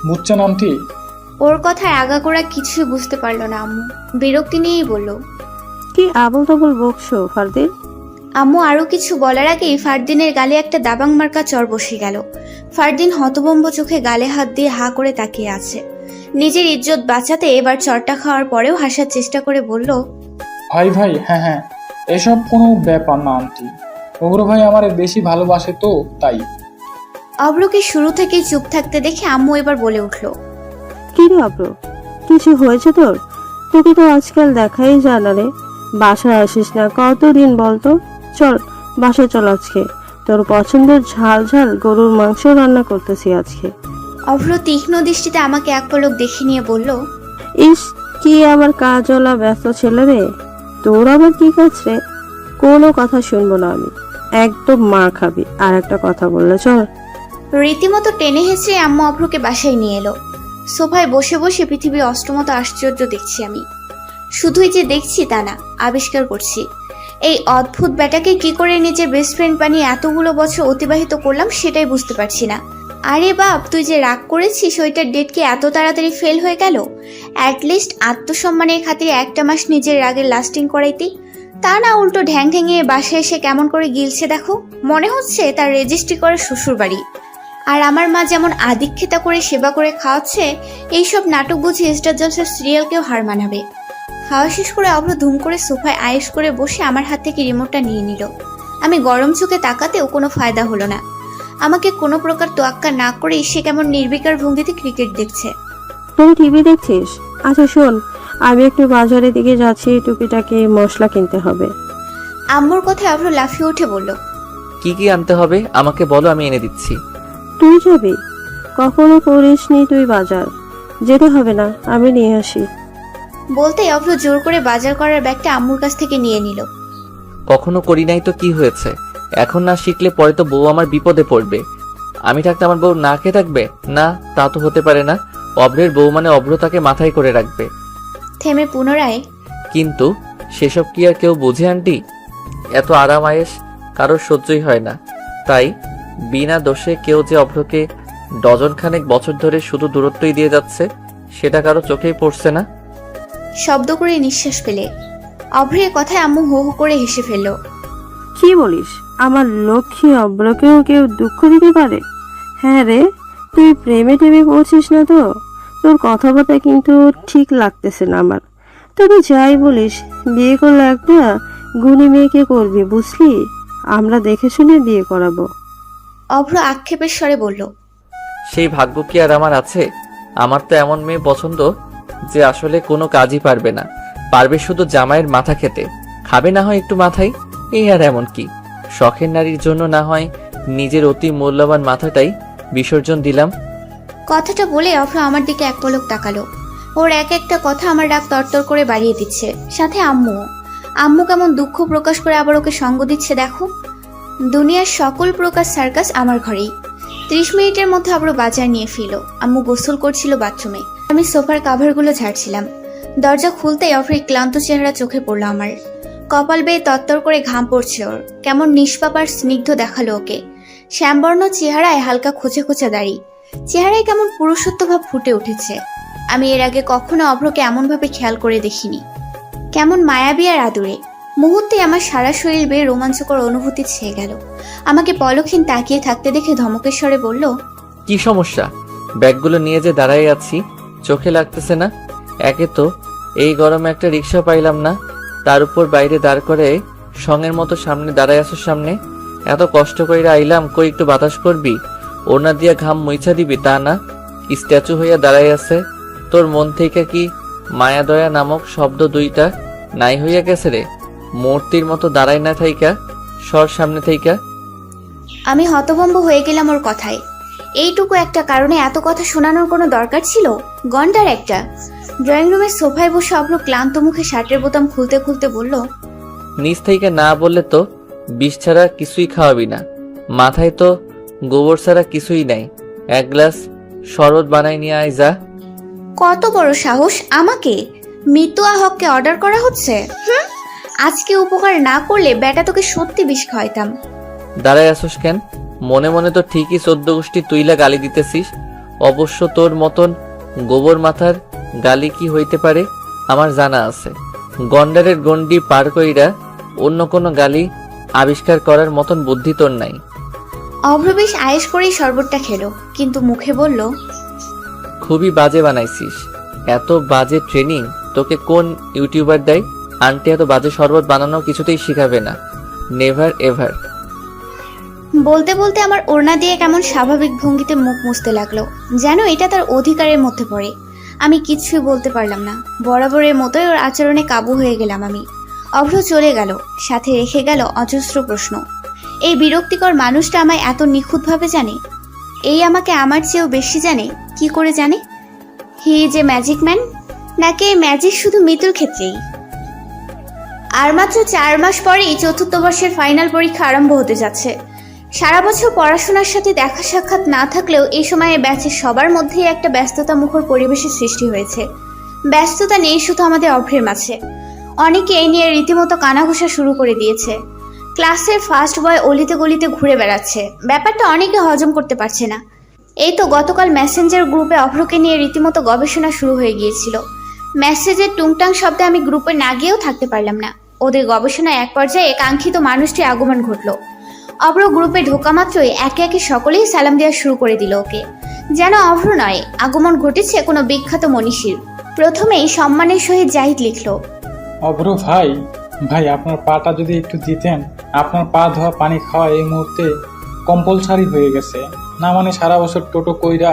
বুঝছেন আন্টি? ওর কথায় আগাগোড়া কিছুই বুঝতে পারলো না আম্মু। বিরক্তি নিয়েই বলল। কি আবল তাবল বকছো ফারদিন? আম্মু আরো কিছু বলার আগেই ফারদিনের গালে একটা দাবাং মার্কা চর বসে গেল। ফারদিন হতভম্ব চোখে গালে হাত দিয়ে হা করে তাকিয়ে আছে। নিজের ইজ্জত বাঁচাতে এবার চরটা খাওয়ার পরেও হাসার চেষ্টা করে বলল, ভাই ভাই, হ্যাঁ হ্যাঁ, এসব কোনো ব্যাপার না আন্টি। উগ্র ভাই আমারে বেশি ভালোবাসে তো তাই। অব্রকে শুরু থেকেই চুপ থাকতে দেখে আম্মু এবার বলে উঠল, কি রে অব্র, কিছু হয়েছে তোর? তোকে তো আজকাল দেখাই যায় না রে। বাসায় আসিস না কতদিন বলতো? চল বাসায় চল, আজকে তোর পছন্দের ঝাল ঝাল গরুর মাংস রান্না করতেছি আজকে। অভ্র তীক্ষ্ণ দৃষ্টিতে আমাকে এক পলক দেখে নিয়ে বলল, ইস, কি আমার কাজওয়ালা ব্যস্ত ছেলে রে। তোর আবার কি কাজ রে? কোনো কথা শুনবো না আমি, একদম মার খাবি আর একটা কথা বললে। চল। রীতিমতো টেনে হেঁচড়ে আম্মু অভ্রকে বাসায় নিয়ে এলো। সোফায় বসে বসে পৃথিবীর অষ্টমত আশ্চর্য দেখছি আমি। শুধুই যে দেখছি তা না, আবিষ্কার করছি। এই অদ্ভুত ব্যাটাকে কি করে নিজের বেস্ট ফ্রেন্ড বানিয়ে এতগুলো বছর অতিবাহিত করলাম সেটাই বুঝতে পারছি না। আরে বাপ, তুই যে রাগ করেছিস ওইটার ডেট কি এত তাড়াতাড়ি ফেল হয়ে গেল? অ্যাটলিস্ট আত্মসম্মানের খাতিরে একটা মাস নিজের রাগের লাস্টিং করাইতি। তা না, উল্টো ঢ্যাং ঢ্যাঙিয়ে বাসায় এসে কেমন করে গিলছে দেখো। মনে হচ্ছে তার রেজিস্ট্রি করে শ্বশুর বাড়ি। আর আমার মা যেমন আদিক্ষেতা করে সেবা করে খাওয়াচ্ছে, এইসব নাটক বুঝি স্টার জলসার সিরিয়ালকেও হার মানাবে। খাওয়া শেষ করে অভ্র ধুম করে সোফায় আয়েশ করে বসে আমার হাত থেকে রিমোটটা নিয়ে নিল। আমি গরম চোখে তাকাতেও কোনো ফায়দা হলো না। আমাকে কোনো প্রকার তোয়াক্কা না করে সে কেমন নির্বিকার ভঙ্গিতে ক্রিকেট দেখছে। তুই টিভি দেখছিস? আচ্ছা শোন, আমি একটু বাজারের দিকে যাচ্ছি, টুকিটাকি মশলা কিনতে হবে। আম্মুর কথায় অভ্র লাফিয়ে উঠে বলল, কি কি আনতে হবে আমাকে বলো, আমি এনে দিচ্ছি। তুই যাবি? কখনো করিসনি তুই বাজার? যেতে হবে না, আমি নিয়ে আসি। বলতেই অভ্র জোর করে বাজার করার ব্যাগটা আম্মুর কাছ থেকে নিয়ে নিল। কখনো করি নাই তো কি হয়েছে? এখন না শিখলে পরে তো বউ আমার বিপদে পড়বে। আমি থাকতে আমার বউ না খেয়ে থাকবে? না, তা তো হতে পারে না। অভ্রের বউ মানে অভ্র তাকে মাথায় করে রাখবে। থেমে পুনরায়, কিন্তু সেসব কি আর কেউ বোঝে আন্টি? এত আরাম আয়েশ কারোর সহ্যই হয় না। তাই বিনা দোষে কেউ যে অভ্রকে ডজন খানেক বছর ধরে শুধু দূরত্বই দিয়ে যাচ্ছে, সেটা কারো চোখেই পড়ছে না। শব্দ করে নিঃশ্বাস ফেলে অভ্রের কথায় আম্মু হো হো করে হেসে ফেলল। কি বলিস? আমার লক্ষ্মী অব্রকেও কেউ দুঃখ দিতে পারে? হ্যাঁ রে, তুই প্রেমে টেমে পড়ছিস না তো? তোর কথাবার্তা কিন্তু ঠিক লাগতেছে না আমার। তবে যাই বলিস, বিয়ে করলে একটা গুণী মেয়েকে করবি, বুঝলি? আমরা দেখে শুনে বিয়ে করাবো। অভ্র আক্ষেপের স্বরে বলল, সেই ভাগ্য কি আর আমার আছে? আমার তো এমন মেয়ে পছন্দ যে আসলে কোনো কাজই পারবে না, পারবে শুধু জামাইয়ের মাথা খেতে, খাবে না হয় একটু মাথায়। এই আর এমন কি, শখের নারীর জন্য না হয় নিজের অতি মূল্যবান মাথাটাই বিসর্জন দিলাম। কথাটা বলে অভ্র আমার দিকে এক পলক তাকালো। ওর এক একটা কথা আমার রাগ তরতর করে বাড়িয়ে দিচ্ছে। সাথে আম্মু কেমন দুঃখ প্রকাশ করে আবার ওকে সঙ্গ দিচ্ছে দেখো। দুনিয়ার সকল প্রকার সার্কাস আমার ঘরেই। 30 মিনিটের মধ্যে আবার বাজার নিয়ে ফিরল। আম্মু গোসল করছিল বাথরুমে, আমি সোফার কাভারগুলো ঝাড়ছিলাম। দরজা খুলতেই অভ্রের ক্লান্ত চেহারা চোখে পড়লো আমার। কপাল বেয়ে তত্তর করে ঘাম পড়ছে ওর। কেমন নিষ্পাপ আর স্নিগ্ধ দেখালো ওকে। শ্যামবর্ণ চেহারায় হালকা খোঁচা খোঁচা দাড়ি, চেহারায় কেমন পুরুষত্ব ভাব ফুটে উঠেছে। আমি এর আগে কখনো অভ্রকে এমনভাবে খেয়াল করে দেখিনি। কেমন মায়াবী আর আদুরে। মুহূর্তে আমার সারা শরীর বেয়ে রোমাঞ্চকর অনুভূতি ছেয়ে গেল। আমাকে পলকহীন তাকিয়ে থাকতে দেখে ধমকের স্বরে বলল, কি সমস্যা? ব্যাগগুলো নিয়ে যে দাঁড়াই আছি, চোখে লাগতেছে না? একে তো এই গরমে একটা রিক্সা পাইলাম না, তার উপর বাইরে দাঁড় করে সঙ্গের মতো সামনে দাঁড়ায় আসার সামনে। এত কষ্ট করে আইলাম, কই একটু বাতাস করবি? ওনা দিয়া ঘাম মুইছা দিবি তা না, স্ট্যাচু হইয়া দাঁড়ায় আছে। তোর মন থেকে কি মায়া দয়া নামক শব্দ দুইটা নাই হইয়া গেছে রে? মূর্তির মতো দাঁড়ায় না থাইকা সর সামনে থাইকা। আমি হতভম্ব হয়ে গেলাম ওর কথায়। এইটুকু একটা কারণে এত কথা শোনানোর কোনো দরকার ছিল? গন্ডার একটা। ড্রয়িং রুমের সোফায় বসে অভ্র ক্লান্ত মুখে শার্টের বোতাম খুলতে খুলতে বলল, নিচ থেকে না বললে তো বিষ ছাড়া কিছুই খাওয়াবি না। মাথায় তো গোবর ছাড়া কিছুই নাই। এক গ্লাস শরবত বানাই নিয়ে আয় যা। কত বড় সাহস! আমাকে মিতুয়া হককে অর্ডার করা হচ্ছে? আজকে উপকার না করলে বেটা তোকে সত্যি বিষ খাওয়াইতাম। দাঁড়ায় আসোস কেন? মনে মনে তো ঠিকই 14 গোষ্ঠী তুইলা গালি দিতেছিস। অবশ্য তোর মতন গোবর মাথার গালি কি হইতে পারে আমার জানা আছে। গন্ডারের গন্ডি পার কইরা অন্য কোনো গালি আবিষ্কার করার মতন বুদ্ধি তোর নাই। অভ্র বেশ আয়েশ করেই শরবতটা খেলো, কিন্তু মুখে বলল, খুবই বাজে বানাইছিস। এত বাজে ট্রেনিং তোকে কোন ইউটিউবার দেয়? আন্টি এত বাজে শরবত বানানো কিছুতেই শিখাবে না, নেভার এভার। বলতে বলতে আমার ওড়না দিয়ে কেমন স্বাভাবিক ভঙ্গিতে মুখ মুছতে লাগলো, যেন এটা তার অধিকারের মধ্যে পড়ে। আমি কিছুই বলতে পারলাম না, বরাবরের মতোই ওর আচরণে কাবু হয়ে গেলাম আমি। অভ্র চলে গেল, সাথে রেখে গেল অজস্র প্রশ্ন। এই বিরক্তিকর মানুষটা আমায় এত নিখুঁতভাবে জানে? এই আমাকে আমার চেয়েও বেশি জানে? কি করে জানে? He is a magic man, নাকি এই ম্যাজিক শুধু মিতুর ক্ষেত্রেই? আর মাত্র 4 মাস পরেই চতুর্থ বর্ষের ফাইনাল পরীক্ষা আরম্ভ হতে যাচ্ছে। সারা বছর পড়াশোনার সাথে দেখা সাক্ষাৎ না থাকলেও এই সময়ে ব্যাচের সবার মধ্যেই একটা ব্যস্ততা মুখর পরিবেশের সৃষ্টি হয়েছে। ব্যস্ততা নেই শুধু আমাদের অভ্রের মাঝে, অনেকে এই নিয়ে রীতিমতো কানাঘুষা শুরু করে দিয়েছে। ক্লাসের ফার্স্ট বয় অলিতে গলিতে ঘুরে বেড়াচ্ছে, ব্যাপারটা অনেকে হজম করতে পারছে না। এই তো গতকাল মেসেঞ্জার গ্রুপে অভ্রকে নিয়ে রীতিমতো গবেষণা শুরু হয়ে গিয়েছিল। মেসেজের টুংটাং শব্দে আমি গ্রুপে না গিয়েও থাকতে পারলাম না। ওদের গবেষণায় এক পর্যায়ে কাঙ্ক্ষিত মানুষটি আগমন ঘটল। অভ্র গ্রুপে ঢোকা মাত্রই একে একে সকলেই সালাম দেওয়া শুরু করে দিল ওকে, যেন অভ্র নয়, আগমন ঘটেছে কোনো বিখ্যাত মনীষীর। প্রথমেই সম্মানের সহিত জাহিদ লিখল, অভ্র ভাই, আপনার পাটা যদি একটু দিতেন। আপনার পা ধোয়া পানি খাওয়া এই মুহূর্তে কম্পালসারি হয়ে গেছে। না মানে সারা বছর টোটো কইরা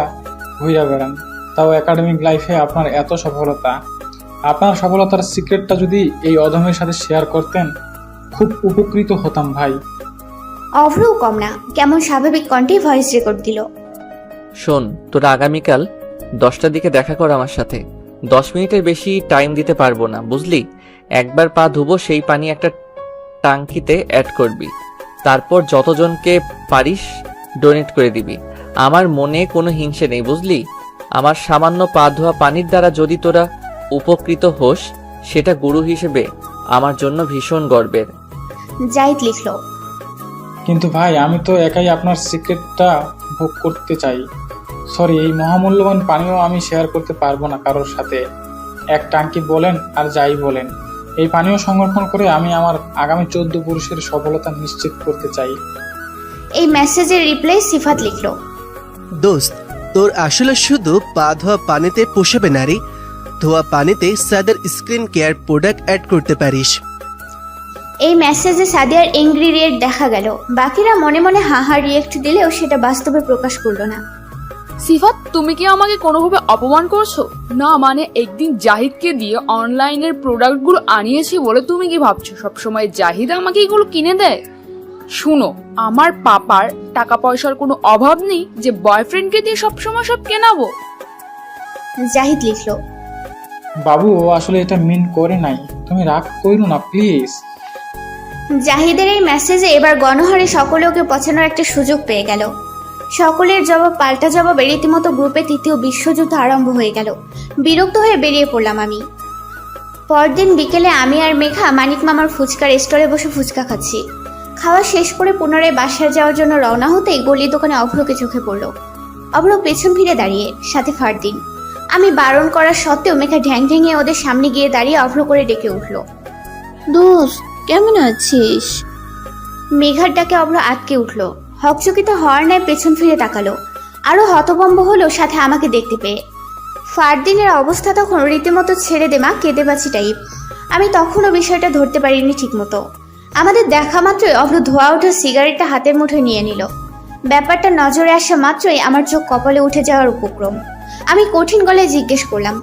ঘুইরা বেড়ান, তাও একাডেমিক লাইফে আপনার এত সফলতা। আপনার সফলতার সিক্রেটটা যদি এই অধমের সাথে শেয়ার করতেন, খুব উপকৃত হতাম ভাই। অভ্রও কম না, কেমন স্বাভাবিক কণ্ঠে ভয়েস রেকর্ড দিল। শোন, তোরা আগামীকাল 10টার দিকে দেখা কর আমার সাথে। 10 মিনিটের বেশি টাইম দিতে পারবো না, বুঝলি? একবার পা ধুবো, সেই পানি একটা টাঙ্কিতে অ্যাড করবি, তারপর যতজনকে পারিস ডোনেট করে দিবি। আমার মনে কোনো হিংসে নেই, বুঝলি? আমার সামান্য পা ধোয়া পানির দ্বারা যদি তোরা উপকৃত হোস, সেটা গুরু হিসেবে আমার জন্য ভীষণ গর্বের। জাহিদ লিখল, কিন্তু ভাই, আমি তো একাই আপনার সিক্রেটটা ভোগ করতে চাই। সরি, এই মহামূল্যবান পানীয় আমি শেয়ার করতে পারবো না কারোর সাথে। এক টাঙ্কি বলেন আর যাই বলেন, এই পানীয় সংরক্ষণ করে আমি আমার আগামী 14 পুরুষের সফলতা নিশ্চিত করতে চাই। এই মেসেজের রিপ্লাই সিফাত লিখল, দোস্ত, তোর আসলে শুধু পা ধোয়া পানিতে পোষাবে না রে। ধোয়া পানিতে সাদার স্কিন কেয়ার প্রোডাক্ট অ্যাড করতে পারিস। এই মেসেজে সাদিয়ার ইনগ্রিডিয়েন্ট দেখা গেল। বাকিরা মনে মনে হাহা রিয়েক্ট দিলেও সেটা বাস্তবে প্রকাশ করলো না। সিফাত, তুমি কি আমাকে কোনোভাবে অপমান করছো? না মানে একদিন জাহিদকে দিয়ে অনলাইনের প্রোডাক্টগুলো আনিয়েছি বলে তুমি কি ভাবছো সবসময় জাহিদ আমাকে এগুলো কিনে দেয়? শুনো, আমার পাপার টাকা পয়সার কোনো অভাব নেই যে বয়ফ্রেন্ডকে দিয়ে সবসময় সব কেনাবো। জাহিদ লিখল, বাবু, ও আসলে এটা মিন করে নাই, তুমি রাগ করো না প্লিজ। জাহিদের এই মেসেজে এবার গণহারে সকলে ওকে পছানোর একটা সুযোগ পেয়ে গেল। সকলের জবাব পাল্টা জবাবে রীতিমতো গ্রুপে তৃতীয় বিশ্বযুদ্ধ আরম্ভ হয়ে গেল। বিরক্ত হয়ে বেরিয়ে পড়লাম আমি। পরদিন বিকেলে আমি আর মেঘা মানিক মামার ফুচকার স্টলে বসে ফুচকা খাচ্ছি। খাওয়া শেষ করে পুনরায় বাসায় যাওয়ার জন্য রওনা হতেই গলির দোকানে অভ্রকে চোখে পড়ল। অভ্র পেছন ফিরে দাঁড়িয়ে, সাথে ফারদিন। আমি বারণ করা সত্ত্বেও মেঘা ঢ্যাং ঢ্যাঙিয়ে ওদের সামনে গিয়ে দাঁড়িয়ে অভ্র করে ডেকে উঠল, দোস্ত কেমন আছিস? মেঘার ডাকে অভ্র আটকে উঠল, হকচকিত হওয়ার ন্যায় পেছন ফিরে তাকালো। আরো হতভম্ব হলো সাথে আমাকে দেখতে পেয়ে। ফারদিনের অবস্থা তখন রীতিমতো ছেড়ে দেমা কেঁদেবাছি টাইপ। আমি তখনও বিষয়টা ধরতে পারিনি ঠিক মতো। আমাদের দেখা মাত্রই অভ্র ধোয়া ওঠা সিগারেটটা হাতের মুঠোয় নিয়ে নিল। ব্যাপারটা নজরে আসা মাত্রই আমার চোখ কপালে উঠে যাওয়ার উপক্রম। আমি কঠিন গলায় জিজ্ঞেস করলাম,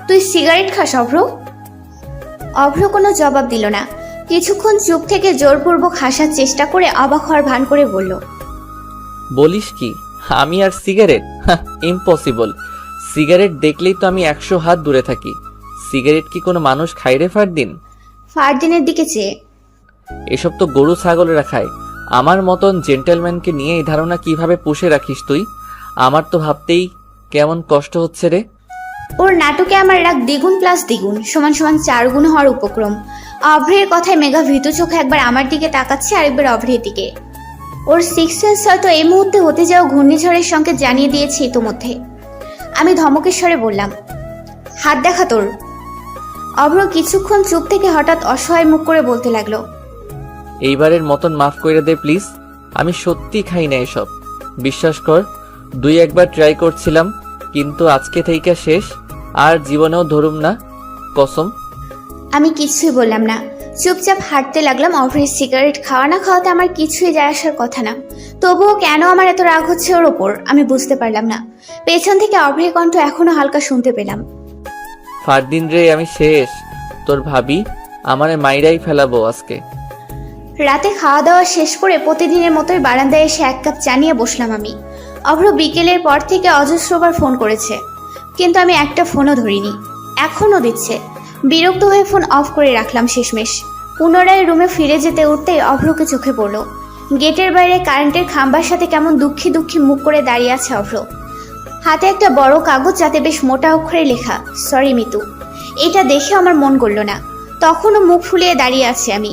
তুই সিগারেট খাস অভ্র? অভ্র কোনো জবাব দিল না। কিছুক্ষণ চুপ থেকে জোরপূর্বক হাসার চেষ্টা করে অবাক হওয়ার ভান করে বলল, বলিস কি? আমি আর সিগারেট? ইম্পসিবল। সিগারেট দেখলেই তো আমি 100 হাত দূরে থাকি। সিগারেট কি কোনো মানুষ খায় রে ফারদিন? ফারদিনের দিকে চেয়ে, এসব তো গরু ছাগলেরা খায়। আমার মতন জেন্টেলম্যানকে নিয়ে এই ধারণা কিভাবে পুষে রাখিস তুই? আমার তো ভাবতেই কেমন কষ্ট হচ্ছে রে। ওর নাটকে আমার রাগ দ্বিগুণ প্লাস দ্বিগুণ সমান সমান 4 গুণ হওয়ার উপক্রম। অভ্রের কথায় মেঘা ভীতু চোখে একবার আমার দিকে তাকাচ্ছে, আরেকবার অভ্রের দিকে। ওর সিক্স সেন্স হয়তো এই মুহূর্তে হতে যাওয়া ঘূর্ণিঝড়ের সংকেত জানিয়ে দিয়েছে ইতোমধ্যে। আমি ধমকেশ্বরে বললাম, হাত দেখা তোর। অভ্র কিছুক্ষণ চুপ থেকে হঠাৎ অসহায় মুখ করে বলতে লাগলো, এইবারের মতন মাফ করে দে প্লিজ। আমি সত্যি খাই না এসব, বিশ্বাস কর। 2-1বার ট্রাই করছিলাম, কিন্তু আজকে থেকে শেষ, আর জীবনেও ধরুম না, কসম। আমি কিছুই বললাম না, চুপচাপ হাঁটতে লাগলাম। অভ্রের সিগারেট খাওয়া না খাওয়াতে আমার কিছুই যায় আসার কথা না, তবুও কেন আমার এত রাগ হচ্ছে ওর ওপর আমি বুঝতে পারলাম না। পেছন থেকে অভ্রের কণ্ঠ এখনো হালকা শুনতে পেলাম, ফারদিন রে, আমি শেষ। তোর ভাবি আমারে মাইরাই ফেলাবো আজকে। রাতে খাওয়া দাওয়া শেষ করে প্রতিদিনের মতোই বারান্দায় এসে 1 কাপ চা নিয়ে বসলাম আমি। অভ্র বিকেলের পর থেকে অজস্রবার ফোন করেছে, কিন্তু আমি একটা ফোনও ধরিনি। এখনও দিচ্ছে। বিরক্ত হয়ে ফোন অফ করে রাখলাম শেষমেশ। পুনরায় রুমে ফিরে যেতে উঠতেই অভ্রকে চোখে পড়ল। গেটের বাইরে কারেন্টের খাম্বার সাথে কেমন দুঃখী দুঃখী মুখ করে দাঁড়িয়ে আছে অভ্র। হাতে একটা বড় কাগজ, যাতে বেশ মোটা অক্ষরে লেখা, সরি মিতু। এটা দেখে আমার মন গড়ল না। তখনও মুখ ফুলিয়ে দাঁড়িয়ে আছি আমি।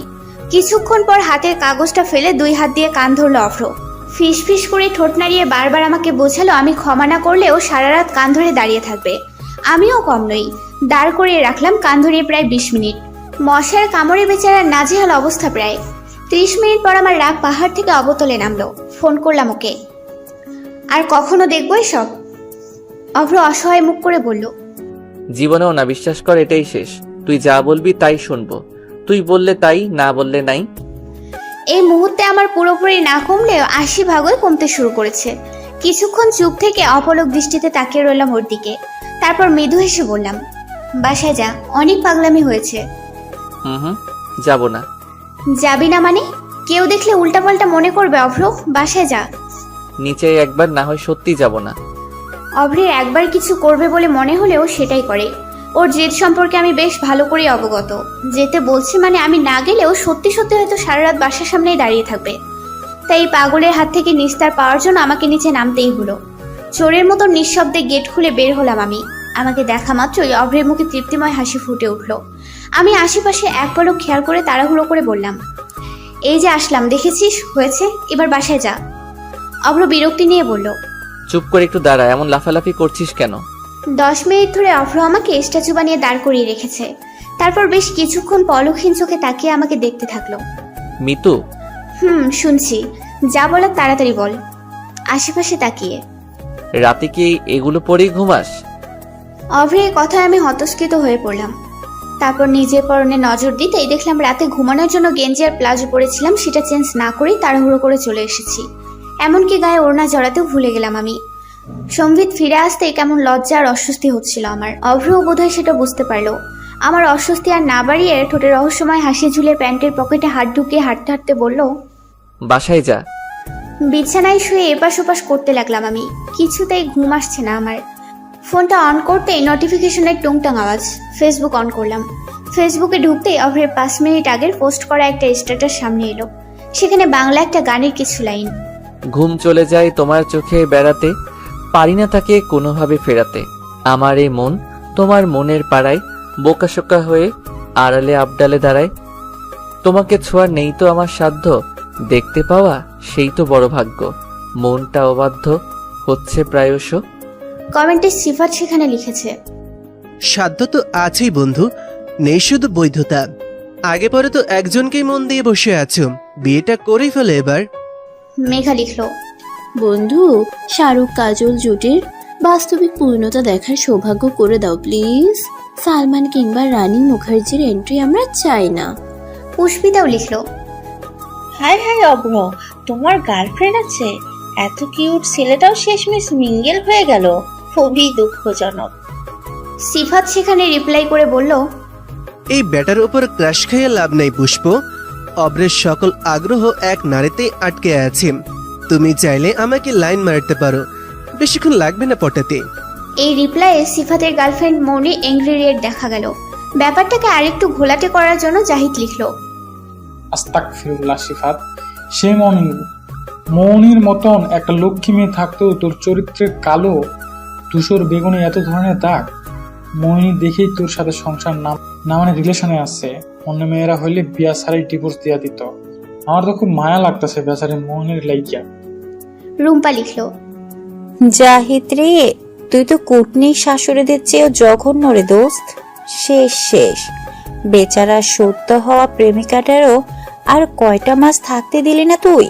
কিছুক্ষণ পর হাতের কাগজটা ফেলে 2 হাত দিয়ে কান ধরল অভ্র। ফিস ফিস করে ঠোঁট নাড়িয়ে বারবার আমাকে বোঝালো আমি ক্ষমা না করলেও সারা রাত কান ধরে দাঁড়িয়ে থাকবে। আমিও কম নই। দাঁড় করিয়ে রাখলাম কান ধরিয়ে প্রায় 20 মিনিট। মশার কামড়ে বেচারার নাজেহাল অবস্থা প্রায়। 30 মিনিট পর আমার রাগ পাহাড় থেকে অবতলে নামলো। ফোন করলাম ওকে। আর কখনো দেখবো এসব? অভ্র অসহায় মুখ করে বলল, জীবনেও না, বিশ্বাস কর, এটাই শেষ। তুই যা বলবি তাই শুনবো, তুই বললে তাই, না বললে নাই। এই মুহূর্তে আমার পুরোপুরি না কমলেও 80 ভাগই কমতে শুরু করেছে। কিছুক্ষণ চুপ থেকে অপলক দৃষ্টিতে তাকিয়ে রইলাম ওর দিকে। তারপর মৃদু হেসে বললাম, বাসায় যা, অনেক পাগলামি হয়েছে। হুম, যাবো না। যাবি না মানে? কেউ দেখলে উল্টাপাল্টা মনে করবে অভ্র, বাসায় যা। নিচে একবার, না হয় সত্যি যাব না। অভ্রের একবার কিছু করবে বলে মনে হলেও সেটাই করে। ওর জেদ সম্পর্কে আমি বেশ ভালো করে অবগত। যেতে বলছে মানে আমি না গেলেও সত্যি সত্যি হয়তো সারা রাত বাসার সামনেই দাঁড়িয়ে থাকবে। তাই এই পাগলের হাত থেকে নিস্তার পাওয়ার জন্য আমাকে নিচে নামতেই হলো। চোরের মতো নিঃশব্দে গেট খুলে বের হলাম আমি। আমাকে দেখা মাত্রই অভ্রের মুখে তৃপ্তিময় হাসি ফুটে উঠল। আমি আশেপাশে এক পলক খেয়াল করে তাড়াহুড়ো করে বললাম, এই যে আসলাম, দেখেছিস, হয়েছে, এবার বাসায় যা। অভ্র বিরক্তি নিয়ে বলল, চুপ করে একটু দাঁড়া, এমন লাফালাফি করছিস কেন? 10 মিনিট ধরে অভ্র আমাকে স্ট্যাচু বানিয়ে দাঁড় করিয়ে রেখেছে। তারপর বেশ কিছুক্ষণ পলকহীন চোখে তাকিয়ে আমাকে দেখতে থাকলো। মিতু, শুনছি, যা বলার তাড়াতাড়ি বল। আশেপাশে তাকিয়ে, রাতে কি এগুলো পরেই ঘুমাস? অভ্রের কথায় আমি হতস্কৃত হয়ে পড়লাম। তারপর নিজের পরনে নজর দিতেই দেখলাম রাতে ঘুমানোর জন্য গেঞ্জি আর প্লাজো পরেছিলাম, সেটা চেঞ্জ না করেই তাড়াহুড়ো করে চলে এসেছি। এমনকি গায়ে ওড়না জড়াতেও ভুলে গেলাম আমি। সম্বিত ফিরে আসতে কেমন লজ্জা আর অস্বস্তি হচ্ছিল আমার। অভ্রও বোধহয় সেটা বুঝতে পারলো। আমার অস্বস্তি আর না বাড়িয়ে ঠোঁটে রহস্যময় হাসি ঝুলিয়ে প্যান্টের পকেটে হাত ঢুকিয়ে হাঁটতে হাঁটতে বলল, বাসায় যা। বিছানায় শুয়ে এপাশ ওপাশ করতে লাগলাম আমি। কিছুতেই ঘুম আসছে না আমার। ফোনটা অন করতেই নোটিফিকেশনের টুংটাং আওয়াজ। ফেসবুক অন করলাম। ফেসবুকে ঢুকতেই অভ্রের 5 মিনিট আগের পোস্ট করা একটা স্ট্যাটাস সামনে এলো। সেখানে বাংলা একটা গানের কিছু লাইন। ঘুম চলে যায় তোমার চোখে বেড়াতে, পারি না তাকে কোনোভাবে ফেরাতে। আমার এই মন তোমার মনের পাড়ায় বোকাশোকা হয়ে আড়ালে আবডালে দাঁড়ায়। তোমাকে ছোঁয়ার নেই তো আমার সাধ্য, দেখতে পাওয়া সেই তো বড় ভাগ্য। মনটা অবাধ্য হচ্ছে প্রায়শ। কমেন্টে সিফাত সেখানে লিখেছে, সাধ্য তো আছেই বন্ধু, নেই শুধু বৈধতা। আগে পরে তো একজনকেই মন দিয়ে বসে আছো, বিয়েটা করেই ফেলে এবার। মেঘা লিখলো, বন্ধু, শাহরুখ কাজল জুটির বাস্তবিক পূর্ণতা দেখার সৌভাগ্য করে দাও প্লিজ। সালমান কিংবা রানী মুখার্জির এন্ট্রি আমরা চাই না। পুষ্পিতাও লিখলো, হাই হাই অভ্র, তোমার গার্লফ্রেন্ড আছে? এত কিউট ছেলেটাও শেষমেশ মিঙ্গেল হয়ে গেল, খুবই দুঃখজনক। সিফাত সেখানে রিপ্লাই করে বলল, এই ব্যাটার উপর ক্রাশ খাইয়ে লাভ নেই পুষ্প। অব্রের সকল আগ্রহ এক নারীতেই আটকে আছে। তুমি চাইলে আমাকে লাইন মারতে পারো, বেশিক্ষণ লাগবে না পটাতে। এই রিপ্লাইয়ে সিফাতের গার্লফ্রেন্ড মৌনি এংরি রেড দেখা গেল। ব্যাপারটাকে আরেকটু ঘোলাটে করার জন্য জাহিদ লিখলো, আস্তাগফিরুল্লাহ সিফাত, সে মৌনির মতন একটা লক্ষ্মী মেয়ে থাকতেও তোর চরিত্রের কালো ধূসর বেগুনে এত ধরনের দাগ। মোহিনী দেখেই তোর সাথে সংসার না মানে রিলেশনে আছে। অন্য মেয়েরা হইলে বিয়া সারাই ডিভোর্স দিয়া দিত। আমার তো খুব মায়া লাগতেছে বেচারি মোহিনীর লাইকা। রুম্পা লিখলো, জাহিদ রে, তুই তো কুটনির শাশুড়িদের চেয়েও জঘন্য রে দোস্ত। শেষ বেচারা সত্য হওয়া প্রেমিকাটারও আর কয়টা মাস থাকতে দিলি না তুই?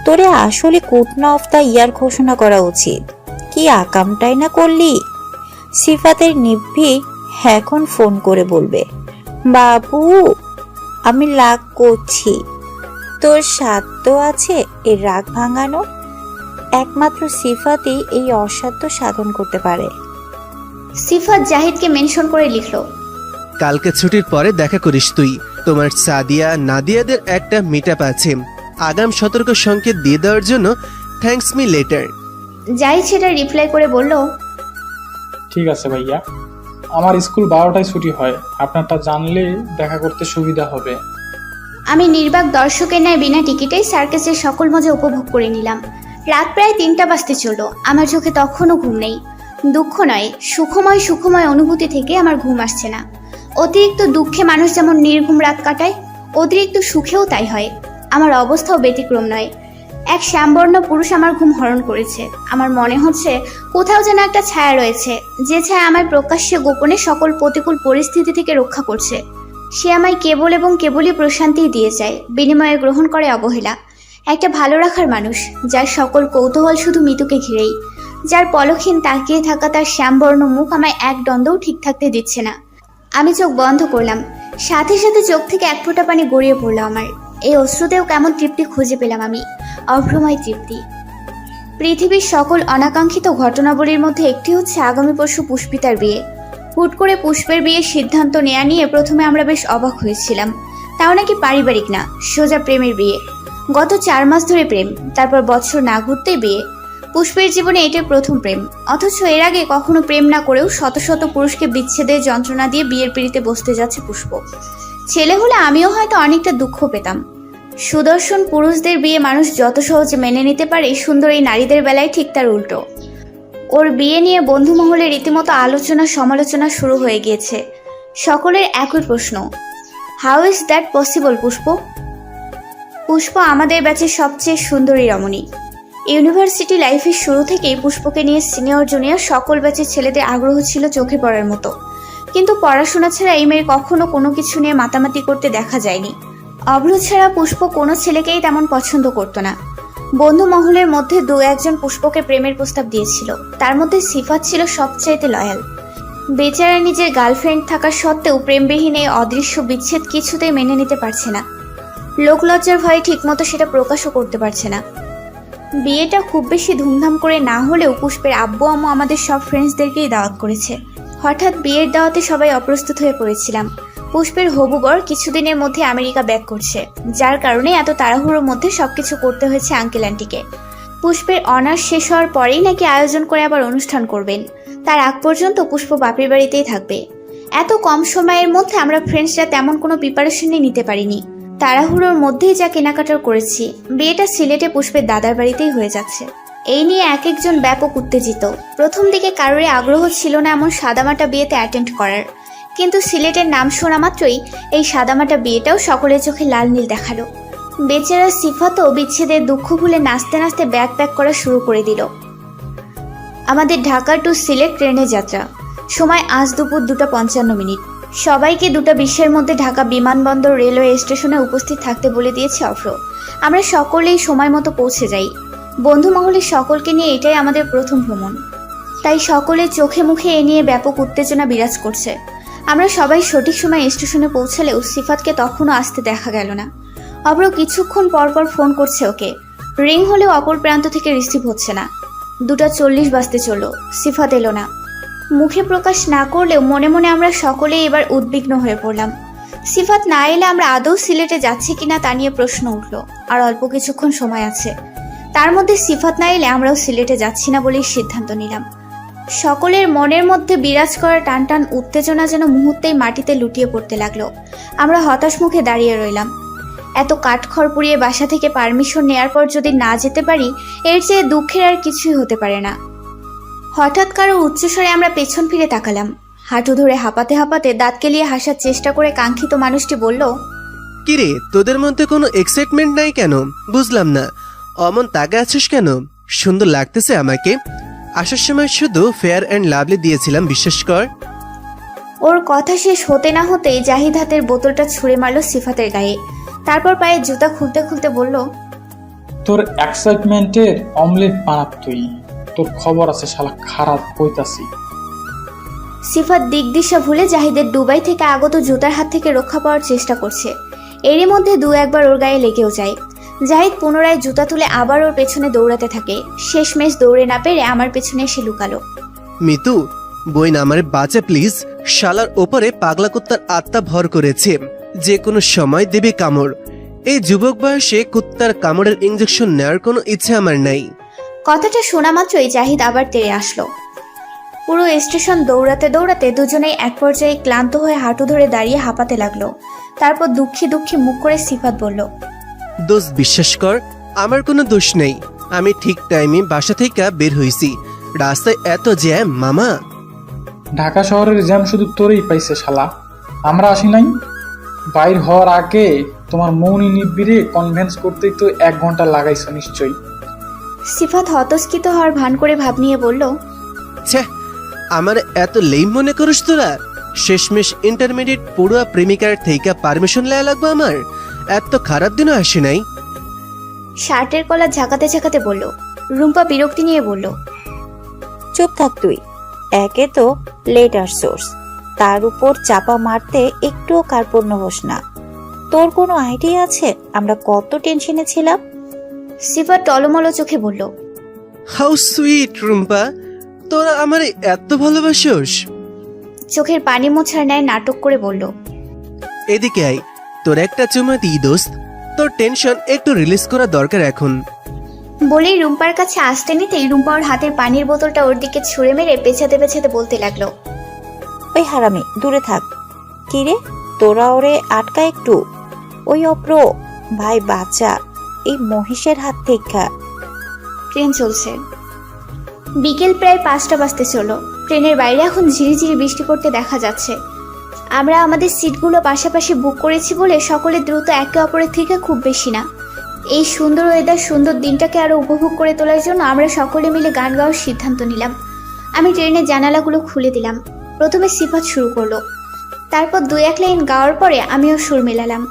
তোরে আসলে কুটনা অফ দ্য ইয়ার ঘোষণা করা উচিত। কি আকামটাই না করলি। সিফাতের নিভ্বি এখন ফোন করে বলবে, বাবু আমি রাগ করছি। তোর সাধ্য আছে এর রাগ ভাঙানো? একমাত্র সিফাতই এই অসাধ্য সাধন করতে পারে। সিফাত জাহিদকে মেনশন করে লিখলো, কালকে ছুটির পরে দেখা করিস তুই। তোমার সাদিয়া নাদিয়াদের একটা মিট আপ আছে। আগাম সতর্ক সংকেত দিয়ে দেওয়ার জন্য থ্যাঙ্কস মি লেটার। জাহিদ সেটা রিপ্লাই করে বলল, ঠিক আছে ভাইয়া, আমার স্কুল 12টায় ছুটি হয়, আপনারটা জানলে দেখা করতে সুবিধা হবে। আমি নির্বাক দর্শকের ন্যায় বিনা টিকিটেই সার্কাসের সকল মজা উপভোগ করে নিলাম। রাত প্রায় 3টা বাজতে চলল। আমার চোখে তখনও ঘুম নেই। দুঃখ নয়, সুখময় অনুভূতি থেকে আমার ঘুম আসছে না। অতিরিক্ত দুঃখে মানুষ যেমন নির্ঘুম রাত কাটায়, অতিরিক্ত সুখেও তাই হয়। আমার অবস্থাও ব্যতিক্রম নয়। এক শ্যামবর্ণ পুরুষ আমার ঘুম হরণ করেছে। আমার মনে হচ্ছে কোথাও যেন একটা ছায়া রয়েছে, যে ছায়া আমায় প্রকাশ্যে গোপনে সকল প্রতিকূল পরিস্থিতি থেকে রক্ষা করছে। সে আমায় কেবল এবং কেবলই প্রশান্তিই দিয়ে যায়, বিনিময়ে গ্রহণ করে অবহেলা। একটা ভালো রাখার মানুষ, যার সকল কৌতূহল শুধু মৃত্যুকে ঘিরেই, যার পলকহীন তাকিয়ে থাকা তার শ্যামবর্ণ মুখ আমায় এক দ্বন্দ্বও ঠিক থাকতে দিচ্ছে না। আমি চোখ বন্ধ করলাম, সাথে সাথে চোখ থেকে এক ফোঁটা পানি গড়িয়ে পড়লো আমার। এই অশ্রুতেও কেমন তৃপ্তি খুঁজে পেলাম আমি, অভ্রময় তৃপ্তি। পৃথিবীর সকল অনাকাঙ্ক্ষিত ঘটনাবলীর মধ্যে একটি হচ্ছে আগামী পরশু পুষ্পিতার বিয়ে। হুট করে পুষ্পের বিয়ের সিদ্ধান্ত নেওয়া নিয়ে প্রথমে আমরা বেশ অবাক হয়েছিলাম। তাও নাকি পারিবারিক না, সোজা প্রেমের বিয়ে। গত 4 মাস ধরে প্রেম, তারপর বছর না ঘুরতেই বিয়ে। পুষ্পের জীবনে এটাই প্রথম প্রেম, অথচ এর আগে কখনো প্রেম না করেও শত শত পুরুষকে বিচ্ছেদের যন্ত্রণা দিয়ে বিয়ের পিড়িতে বসতে যাচ্ছে পুষ্প। ছেলে হলে আমিও হয়তো অনেকটা দুঃখ পেতাম। সুদর্শন পুরুষদের বিয়ে মানুষ যত সহজে মেনে নিতে পারে, সুন্দর এই নারীদের বেলায় ঠিক তার উল্টো। ওর বিয়ে নিয়ে বন্ধু মহলে রীতিমতো আলোচনা সমালোচনা শুরু হয়ে গিয়েছে। সকলের একই প্রশ্ন, হাউ ইজ দ্যাট পসিবল পুষ্প? পুষ্প আমাদের ব্যাচের সবচেয়ে সুন্দরী রমণী। ইউনিভার্সিটি লাইফের শুরু থেকেই পুষ্পকে নিয়ে সিনিয়র জুনিয়র সকল ব্যাচের ছেলেদের আগ্রহ ছিল চোখে পড়ার মতো। কিন্তু পড়াশোনা ছাড়া এই মেয়ের কখনো কোনো কিছু নিয়ে মাতামাতি করতে দেখা যায়নি। অভ্র ছাড়া পুষ্প কোনো ছেলেকেই তেমন পছন্দ করতো না। বন্ধু মহলের মধ্যে 2-1 জন পুষ্পকে প্রেমের প্রস্তাব দিয়েছিল, তার মধ্যে সিফাত ছিল সবচাইতে লয়াল। বেচারা নিজের গার্লফ্রেন্ড থাকার সত্ত্বেও প্রেমবিহীন এই অদৃশ্য বিচ্ছেদ কিছুতেই মেনে নিতে পারছে না। লোকলজ্জার ভয়ে ঠিকমতো সেটা প্রকাশও করতে পারছে না। বিয়েটা খুব বেশি ধুমধাম করে না হলেও পুষ্পের আব্বু আম্মু আমাদের সব ফ্রেন্ডসদেরকেই দাওয়াত করেছে। হঠাৎ বিয়ের দাওয়াতে সবাই অপ্রস্তুত হয়ে পড়েছিলাম। পুষ্পের হবু বর কিছুদিনের মধ্যে আমেরিকা ব্যাক করছে, যার কারণে এত তাড়াহুড়োর মধ্যে সবকিছু করতে হয়েছে আঙ্কেল আন্টিকে। পুষ্পের অনার্স শেষ হওয়ার পরেই নাকি আয়োজন করে আবার অনুষ্ঠান করবেন। তার আগ পর্যন্ত পুষ্প বাপের বাড়িতেই থাকবে। এত কম সময়ের মধ্যে আমরা ফ্রেন্ডসরা তেমন কোনো প্রিপারেশনই নিতে পারিনি। তাড়াহুড়োর মধ্যেই যা কেনাকাটা করেছি, বিয়েটা সিলেটে পুষ্পের দাদার বাড়িতেই হয়ে যাচ্ছে। এই নিয়ে এক একজন ব্যাপক উত্তেজিত। প্রথম দিকে কারোরই আগ্রহ ছিল না এমন সাদামাটা বিয়েতে অ্যাটেন্ড করার, কিন্তু সিলেটের নাম শোনা মাত্রই এই সাদামাটা বিয়েটাও সকলের চোখে লাল নীল দেখালো। বেচারা সিফাতও বিচ্ছেদের দুঃখ ভুলে নাচতে নাচতে ব্যাগ প্যাক করা শুরু করে দিল। আমাদের ঢাকা টু সিলেট ট্রেনের যাত্রা, সময় আজ দুপুর 2:55। সবাইকে 2:20-এর মধ্যে ঢাকা বিমানবন্দর রেলওয়ে স্টেশনে উপস্থিত থাকতে বলে দিয়েছে অফ্রো। আমরা সকলেই সময় মতো পৌঁছে যাই। বন্ধু মহলের সকলকে নিয়ে এটাই আমাদের প্রথম ভ্রমণ, তাই সকলের চোখে মুখে এ নিয়ে ব্যাপক উত্তেজনা বিরাজ করছে। আমরা সবাই সঠিক সময় স্টেশনে পৌঁছালেও সিফাতকে তখনও আসতে দেখা গেল না। অব্র কিছুক্ষণ পরপর ফোন করছে ওকে, রিং হলেও অপর প্রান্ত থেকে রিসিভ হচ্ছে না। 2:40 বাজতে চলল, সিফাত এলো না। মুখে প্রকাশ না করলেও মনে মনে আমরা সকলেই এবার উদ্বিগ্ন হয়ে পড়লাম। সিফাত না এলে আমরা আদৌ সিলেটে যাচ্ছি কিনা তা নিয়ে প্রশ্ন উঠল। আর অল্প কিছুক্ষণ সময় আছে, তার মধ্যে সিফাত না এলে আমরাও সিলেটে যাচ্ছি না বলেই সিদ্ধান্ত নিলাম। সকলের মনের মধ্যে বিরাজ করা টান টান উত্তেজনা যেন মুহূর্তেই মাটিতে লুটিয়ে পড়তে লাগলো। আমরা হতাশ মুখে দাঁড়িয়ে রইলাম। এত কাঠখড় পুড়িয়ে বাসা থেকে পারমিশন নেয়ার পর যদি না যেতে পারি, এর চেয়ে দুঃখের আর কিছুই হতে পারে না। হঠাৎ কারো উচ্চস্বরে আমরা পেছন ফিরে তাকালাম। হাঁটু ধরে হাঁপাতে হাঁপাতে দাঁত কেলিয়ে হাসার চেষ্টা করে কাঙ্ক্ষিত মানুষটি বলল, কিরে তোদের মধ্যে কোনো এক্সাইটমেন্ট নাই কেন? বুঝলাম না। অমন তাকে আছিস কেন? সুন্দর লাগতেছে আমাকে। আসার সময় শুধু ফেয়ার অ্যান্ড লাভলি দিয়েছিলাম, বিশ্বাস কর। ওর কথা শেষ হতে না হতেই জাহিদ হাতের বোতলটা ছুঁড়ে মারল সিফাতের গায়ে। তারপর পায়ে জুতা খুলতে খুলতে বলল, তোর এক্সাইটমেন্টের অমলেট বানাত তুই। তোর খবর আছে শালা, খারাপ কইতাছি। সিফাত দিক দিশা ভুলে জাহিদের দুবাই থেকে আগত জুতার হাত থেকে রক্ষা পাওয়ার চেষ্টা করছে। এরই মধ্যে দু একবার ওর গায়ে লেগেও যায়। জাহিদ পুনরায় জুতা তুলে আবার ওর পেছনে দৌড়াতে থাকে। শেষমেশ দৌড়ে না পেরে আমার পেছনে এসে লুকালো। মিতু, বইন আমারে বাঁচা প্লিজ। শালার ওপরে পাগলা কুত্তার আত্মা ভর করেছে, যে কোনো সময় দেবে কামড়। এই যুবক বয়সে কুত্তার কামড়ের ইঞ্জেকশন নেওয়ার কোনো ইচ্ছে আমার নাই। কথাটা শোনা মাত্রই জাহিদ আবার তেড়ে আসলো। পুরো স্টেশন দৌড়াতে দৌড়াতে দুজনেই এক পর্যায়ে ক্লান্ত হয়ে হাঁটু ধরে দাঁড়িয়ে হাঁপাতে লাগলো। তারপর দুঃখী দুঃখী মুখ করে সিফাত বলল, দোষ, বিশ্বাস কর আমার কোনো দোষ নেই। আমি ঠিক টাইমে বাসা থেকে বের হইছি। রাস্তায় এত জ্যাম মামা। ঢাকা শহরের জ্যাম শুধু তোরই পাইছে শালা, আমরা আসি নাই। বাইর হওয়ার আগে তোমার মৌনি নিবিড়ে কনভেন্স করতেই তো 1 ঘন্টা লাগাইছো নিশ্চয়ই। সিফাত হতস্কিত হওয়ার ভান করে ভাব নিয়ে বলল, ছ্যা, আমার এত লেম মনে করিস তোরা? শেষমেশ ইন্টারমিডিয়েট পড়ুয়া প্রেমিকার থেকে পারমিশন লেয়া লাগবে আমার? এত খারাপ দিনও আসে নাই। শার্টের কলার ঝাঁকাতে ঝাঁকাতে বলল। রুম্পা বিরক্তি নিয়ে বলল, চুপ থাক তুই। একে তো লেটার সোর্স, তার উপর চাপা মারতে একটুও কার্পণ্য হোস না। তোর কোনো আইডিয়া আছে আমরা কত টেনশনে ছিলাম? সিফাত টলমলো চোখে বলল, হাউ সুইট রুম্পা, তোরা আমার এত ভালোবাসোস। চোখের পানি মোছার ন্যায় নাটক করে বলল, এদিকে আয়, তোর একটা চুমা দিই দোস্ত। তোর টেনশন একটু রিলিজ করা দরকার এখন। বলেই রুম্পার কাছে আসতে নিতেই রুম্পা ওর হাতের পানির বোতলটা ওর দিকে ছুঁড়ে মেরে পেছাতে পেছাতে বলতে লাগলো, ওই হারামি দূরে থাক। কিরে তোরা ওরে আটকা একটু। ওই অপ্র ভাই বাচ্চা এই মহিষের হাত থেকে। ট্রেন চলছে। বিকেল প্রায় 5টা বাজতে চলো। ট্রেনের বাইরে এখন ঝিরিঝিরি বৃষ্টি পড়তে দেখা যাচ্ছে। আমরা আমাদের সিটগুলো পাশাপাশি বুক করেছি বলে সকলে দ্রুত একে অপরের থেকে খুব বেশি না। এই সুন্দর ওয়েদার, সুন্দর দিনটাকে আরো উপভোগ করে তোলার জন্য আমরা সকলে মিলে গান গাওয়ার সিদ্ধান্ত নিলাম। আমি ট্রেনের জানালাগুলো খুলে দিলাম। প্রথমে সিফাত শুরু করলো, তারপর 2-1 লাইন গাওয়ার পরে আমিও সুর মেলালাম।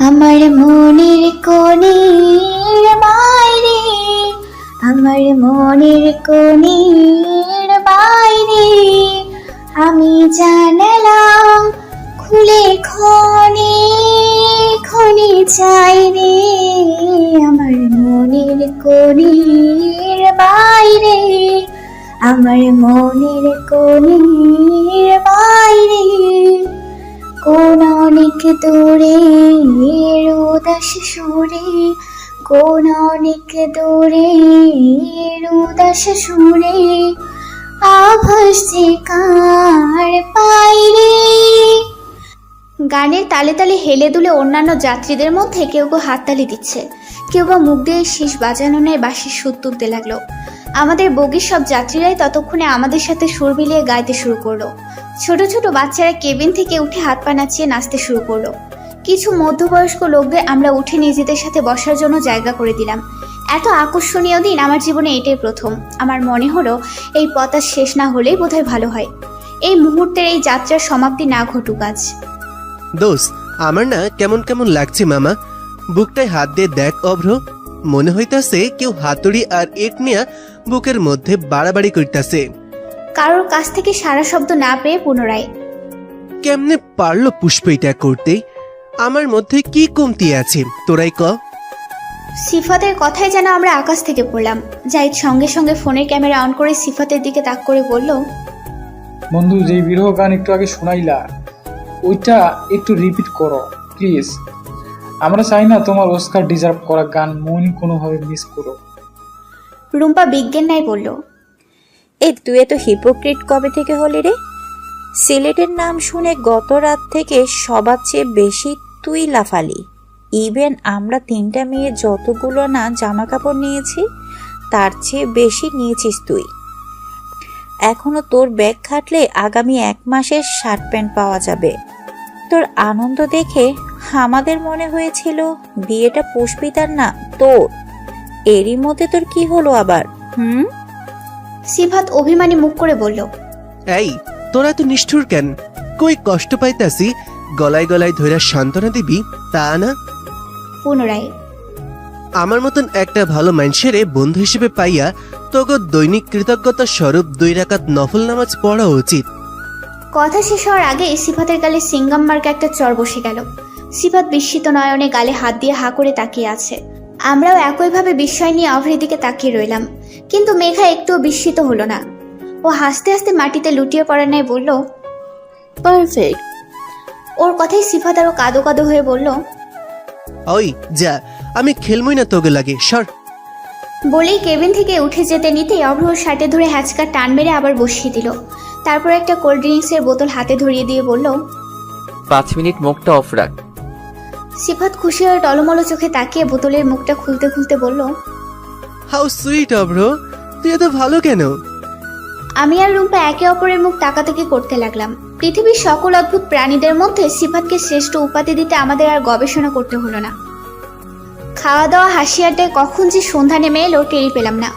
আমার মনের কোণের বাইরে, আমার মনের কোণের বাইরে, আমি জানালাম খুলে ক্ষণে ক্ষণে চাই রে, আমার মনের কোণের বাইরে, আমার মনের কোণের বাইরে, কোন অনেক দূরে উদাস সুরে, কোন অনেক দূরে উদাস সুরে, আভাস যে কার পাইরে। গানের তালে তালে হেলে দুলে অন্যান্য যাত্রীদের মধ্যে কেউ কেউ হাততালি দিচ্ছে, কেউ বা মুখ দিয়ে শীষ বাজানো নেয় বাঁশির সুর তুলতে লাগলো। আমাদের বগির সব যাত্রীরাই ততক্ষণে আমাদের সাথে সুর মিলিয়ে গাইতে শুরু করলো। ছোট ছোট বাচ্চারা কেবিন থেকে উঠে হাত পা নাচিয়ে নাচতে শুরু করলো। কিছু মধ্যবয়স্ক লোকদের আমরা উঠে নিজেদের সাথে বসার জন্য জায়গা করে দিলাম। এত আকর্ষণীয় দিন আমার জীবনে এটাই প্রথম। আমার মনে হলো এই পথ শেষ না হলেই বোধহয় ভালো হয়। এই মুহূর্তের এই যাত্রার সমাপ্তি না ঘটুক আজ। দোস্ত, আমার না কেমন কেমন লাগছে মামা। বুকটায় হাত দিয়ে দেখ অভ্র, মনে হইতাছে কেউ হাতুড়ি আর ইট নিয়া বুকের মধ্যে বাড়াবাড়ি করতেছে। কারোর কাছ থেকে সারা শব্দ না পেয়ে পুনরায়, কেমনে পারলো পুষ্প এটা করতে? আমার মধ্যে কি কমতি আছে তোরাই ক। সিফাতের কথায় যেন আমরা আকাশ থেকে পড়লাম। জাহিদ সঙ্গে সঙ্গে ফোনের ক্যামেরা অন করে সিফাতের দিকে তাক করে বলল, বন্ধু, যেই বিরহ গান একটু আগে শোনাইলা ওইটা একটু রিপিট করো প্লিজ। আমরা চাই না তোমার অস্কার ডিজার্ভ করা গান মৌনি কোনোভাবে মিস করো। রুম্পা বিজ্ঞান নাই বলল, এই তুই এত হিপোক্রিট কবে থেকে হলি রে? সিলেটের নাম শুনে গত রাত থেকে সবার চেয়ে বেশি তুই লাফালি। ইভেন আমরা 3টা মেয়ে যতগুলো না জামা কাপড় নিয়েছি তার চেয়ে বেশি নিয়েছিস তুই। এখনো তোর ব্যাগ খাটলে আগামী 1 মাসের শার্ট প্যান্ট পাওয়া যাবে। তোর আনন্দ দেখে আমাদের মনে হয়েছিল বিয়েটা পুষ্পিতার না তোর। এরই মধ্যে তোর কি হলো আবার? সিফাত অভিমানী মুখ করে বলল, এই তোরা এত নিষ্ঠুর কেন? কই কষ্ট পাইতাছি, গলায় গলায় ধইরা সান্ত্বনা দিবি তা না? পুনরায় আমার মতন একটা ভালো মানুষেরে বন্ধু হিসেবে পাইয়া তোকে দৈনিক কৃতজ্ঞতা স্বরূপ 2 রাকাত নফল নামাজ পড়া উচিত। কথা শেষ হওয়ার আগে সিফাতের গালে সিঙ্গাম মার্কা একটা চর বসে গেল। সিফাত বিস্মিত নয়নে গালে হাত দিয়ে হা করে তাকিয়ে আছে। আমরাও একইভাবে বিস্ময় নিয়ে অভ্রের দিকে তাকিয়ে রইলাম, কিন্তু মেঘা একটুও বিস্মিত হলো না। ও হাসতে হাসতে মাটিতে লুটিয়ে পড়ার ন্যায় বলল, পারফেক্ট। ওর কথাই সিফাত আরো কাদো কাদো হয়ে বলল, ওই যা, আমি খেলমই না তোকে লাগে, সর। বলেই কেবিন থেকে উঠে যেতে নিতেই অভ্র ওর শার্টে ধরে হ্যাচকা টান মেরে আবার বসিয়ে দিল। তারপর একটা কোল্ড ড্রিঙ্কসের বোতল হাতে ধরিয়ে দিয়ে বলল, 5 মিনিট মুখটা অফ রাখ। সিফাত খুশি হয়ে টলমলো চোখে তাকিয়ে বোতলের মুখটা খুলতে খুলতে বলল, হাউ সুইট অব্র, তুই এত ভালো কেন? আমি আর রুম্পা একে অপরের মুখ তাকাতাকি করতে লাগলাম। পৃথিবীর সকল অদ্ভুত প্রাণীদের মধ্যে সিফাতকে শ্রেষ্ঠ উপাধি দিতে আমাদের আর গবেষণা করতে হলো না। খাওয়া দাওয়া হাসি আড্ডায় কখন যে সন্ধ্যা নেমে এলো টেরি পেলাম না।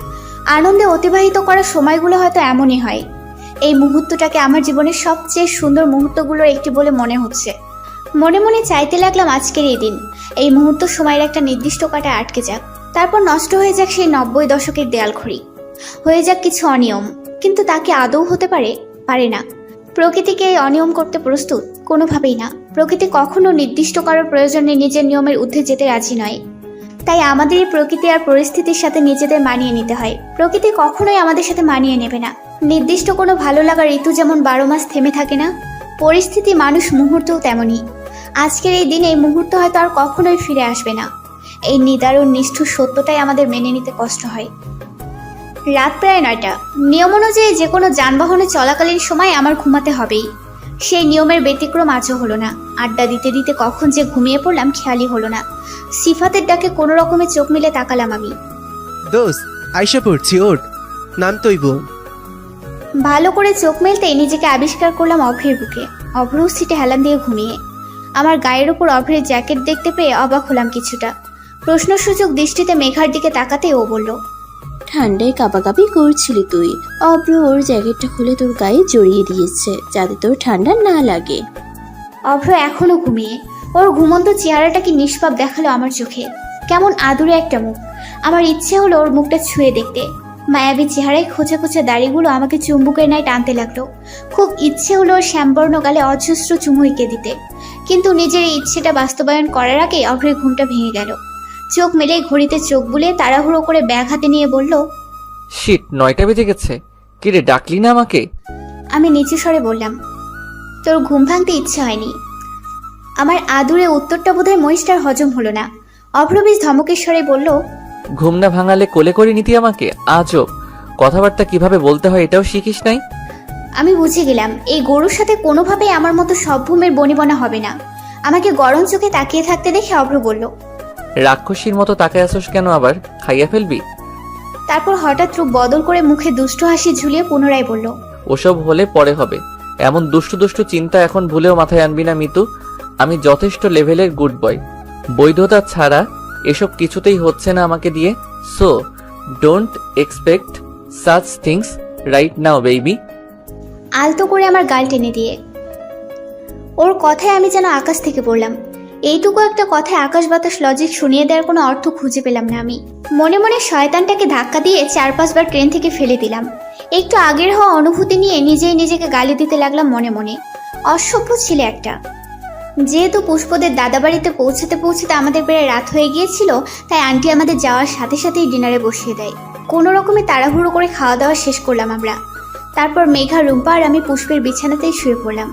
আনন্দে অতিবাহিত করার সময়গুলো হয়তো এমনই হয়। এই মুহূর্তটাকে আমার জীবনের সবচেয়ে সুন্দর মুহূর্তগুলোর একটি বলে মনে হচ্ছে। মনে মনে চাইতে লাগলাম আজকের এই দিন, এই মুহূর্ত সময়ের একটা নির্দিষ্ট কাটায় আটকে যাক, তারপর নষ্ট হয়ে যাক সেই 90 দশকের দেয়ালঘড়ি, হয়ে যাক কিছু অনিয়ম। কিন্তু তাকে আদৌ হতে পারে? পারে না। প্রকৃতিকে এই অনিয়ম করতে প্রস্তুত? কোনোভাবেই না। প্রকৃতি কখনো নির্দিষ্ট করার প্রয়োজনে নিজের নিয়মের ঊর্ধ্বে যেতে রাজি নয়। তাই আমাদের এই প্রকৃতি আর পরিস্থিতির সাথে নিজেদের মানিয়ে নিতে হয়। প্রকৃতি কখনোই আমাদের সাথে মানিয়ে নেবে না। নির্দিষ্ট কোনো ভালো লাগার ঋতু যেমন 12 মাস থেমে থাকে না, পরিস্থিতি, মানুষ, মুহূর্তও তেমনই। আজকের এই দিন, এই মুহূর্ত হয়তো আর কখনোই ফিরে আসবে না। এই নিদারুণ নিষ্ঠুর সত্যটাই আমাদের মেনে নিতে কষ্ট হয়। রাত প্রায় 9টা। নিয়ম অনুযায়ী যে কোনো যানবাহনে চলাকালীন সময় আমার ঘুমাতে হবেই। সেই নিয়মের ব্যতিক্রম আজও হলো না। আড্ডা দিতে দিতে কখন যে ঘুমিয়ে পড়লাম খেয়ালই হলো না। সিফাতের ডাকে কোনো রকমে চোখ মিলে তাকালাম আমি। দোস্ত আইসা পড়ছি, ওঠ, নাম তৈব। ভালো করে চোখ মেলতেই নিজেকে আবিষ্কার করলাম অভ্রের বুকে। অভ্রও সিটে হেলান দিয়ে ঘুমিয়ে। আমার গায়ের ওপর অভ্রের জ্যাকেট দেখতে পেয়ে অবাক হলাম কিছুটা। প্রশ্নসূচক দৃষ্টিতে মেঘার দিকে তাকাতে ও বলল, ঠান্ডায় কাঁপাকাঁপি করছিলি তুই। অব্র ওর জ্যাকেটটা খুলে তোর গায়ে জড়িয়ে দিয়েছে যাতে তোর ঠান্ডা না লাগে। অভ্র এখনো ঘুমিয়ে। ওর ঘুমন্ত চেহারাটা কি নিষ্পাপ দেখালো আমার চোখে। কেমন আদুরে একটা মুখ। আমার ইচ্ছে হলো ওর মুখটা ছুঁয়ে দেখতে। মায়াবী চেহারায় খোঁচা খোঁচা দাড়িগুলো আমাকে চুম্বুকের ন্যায় টানতে লাগলো। খুব ইচ্ছে হলো ওর শ্যামবর্ণ গালে অজস্র চুমু এঁকে দিতে, কিন্তু নিজের এই ইচ্ছেটা বাস্তবায়ন করার আগে অভ্রের ঘুমটা ভেঙে গেল। চোখ মেলে ঘড়িতে চোখ বুলিয়ে তাড়াহুড়ো করে ব্যাগ হাতে নিয়ে বলল, শিট, 9টা বেজে গেছে। কি রে, ডাকলি না আমাকে? আমি নিচু স্বরে বললাম, তোর ঘুম ভাঙতে ইচ্ছে হয়নি। আমার আদুরে উত্তরটা বোধহয় মহিষটার হজম হলো না। অভ্র বেশ ধমকের স্বরে বলল, ঘুম না ভাঙালে কোলে করে নিতি আমাকে? আজও কথাবার্তা কিভাবে বলতে হয় এটাও শিখিস নাই? আমি বুঝে গেলাম এই গরুর সাথে কোনোভাবেই আমার মতো সভ্যমের বনিবনা হবে না। আমাকে গরম চোখে তাকিয়ে থাকতে দেখে অভ্র বলল, রাক্ষসীর মতো তাকায় আসোস কেন? আবার খাইয়া ফেলবি? তারপর হঠাৎ রূপ বদল করে মুখে দুষ্ট হাসি ঝুলিয়ে পুনরায় বলল, ওসব হলে পরে হবে। এমন দুষ্টু দুষ্টু চিন্তা এখন ভুলেও মাথায় আনবি না মিতু। আমি যথেষ্ট লেভেলের গুড বয়। বৈধতা ছাড়া এসব কিছুতেই হচ্ছে না আমাকে দিয়ে। So don't expect such things right now baby. আলতো করে আমার গাল টেনে দিয়ে। ওর কথায় আমি যেন আকাশ থেকে পড়লাম। এইটুকু একটা কথায় আকাশ বাতাস লজিক শুনিয়ে দেওয়ার কোনো অর্থ খুঁজে পেলাম না আমি। মনে মনে শয়তানটাকে ধাক্কা দিয়ে 4-5 বার ট্রেন থেকে ফেলে দিলাম। একটু আগের হওয়া অনুভূতি নিয়ে নিজেই নিজেকে গালি দিতে লাগলাম মনে মনে। অসভ্য ছিল একটা। যেহেতু পুষ্পদের দাদাবাড়িতে পৌঁছাতে পৌঁছাতে আমাদের প্রায় রাত হয়ে গিয়েছিল, তাই আন্টি আমাদের যাওয়ার সাথে সাথেই ডিনারে বসিয়ে দেয়। কোনো রকমে তাড়াহুড়ো করে খাওয়া দাওয়া শেষ করলাম আমরা। তারপর মেঘা, রুম্পা আর আমি পুষ্পের বিছানাতেই শুয়ে পড়লাম।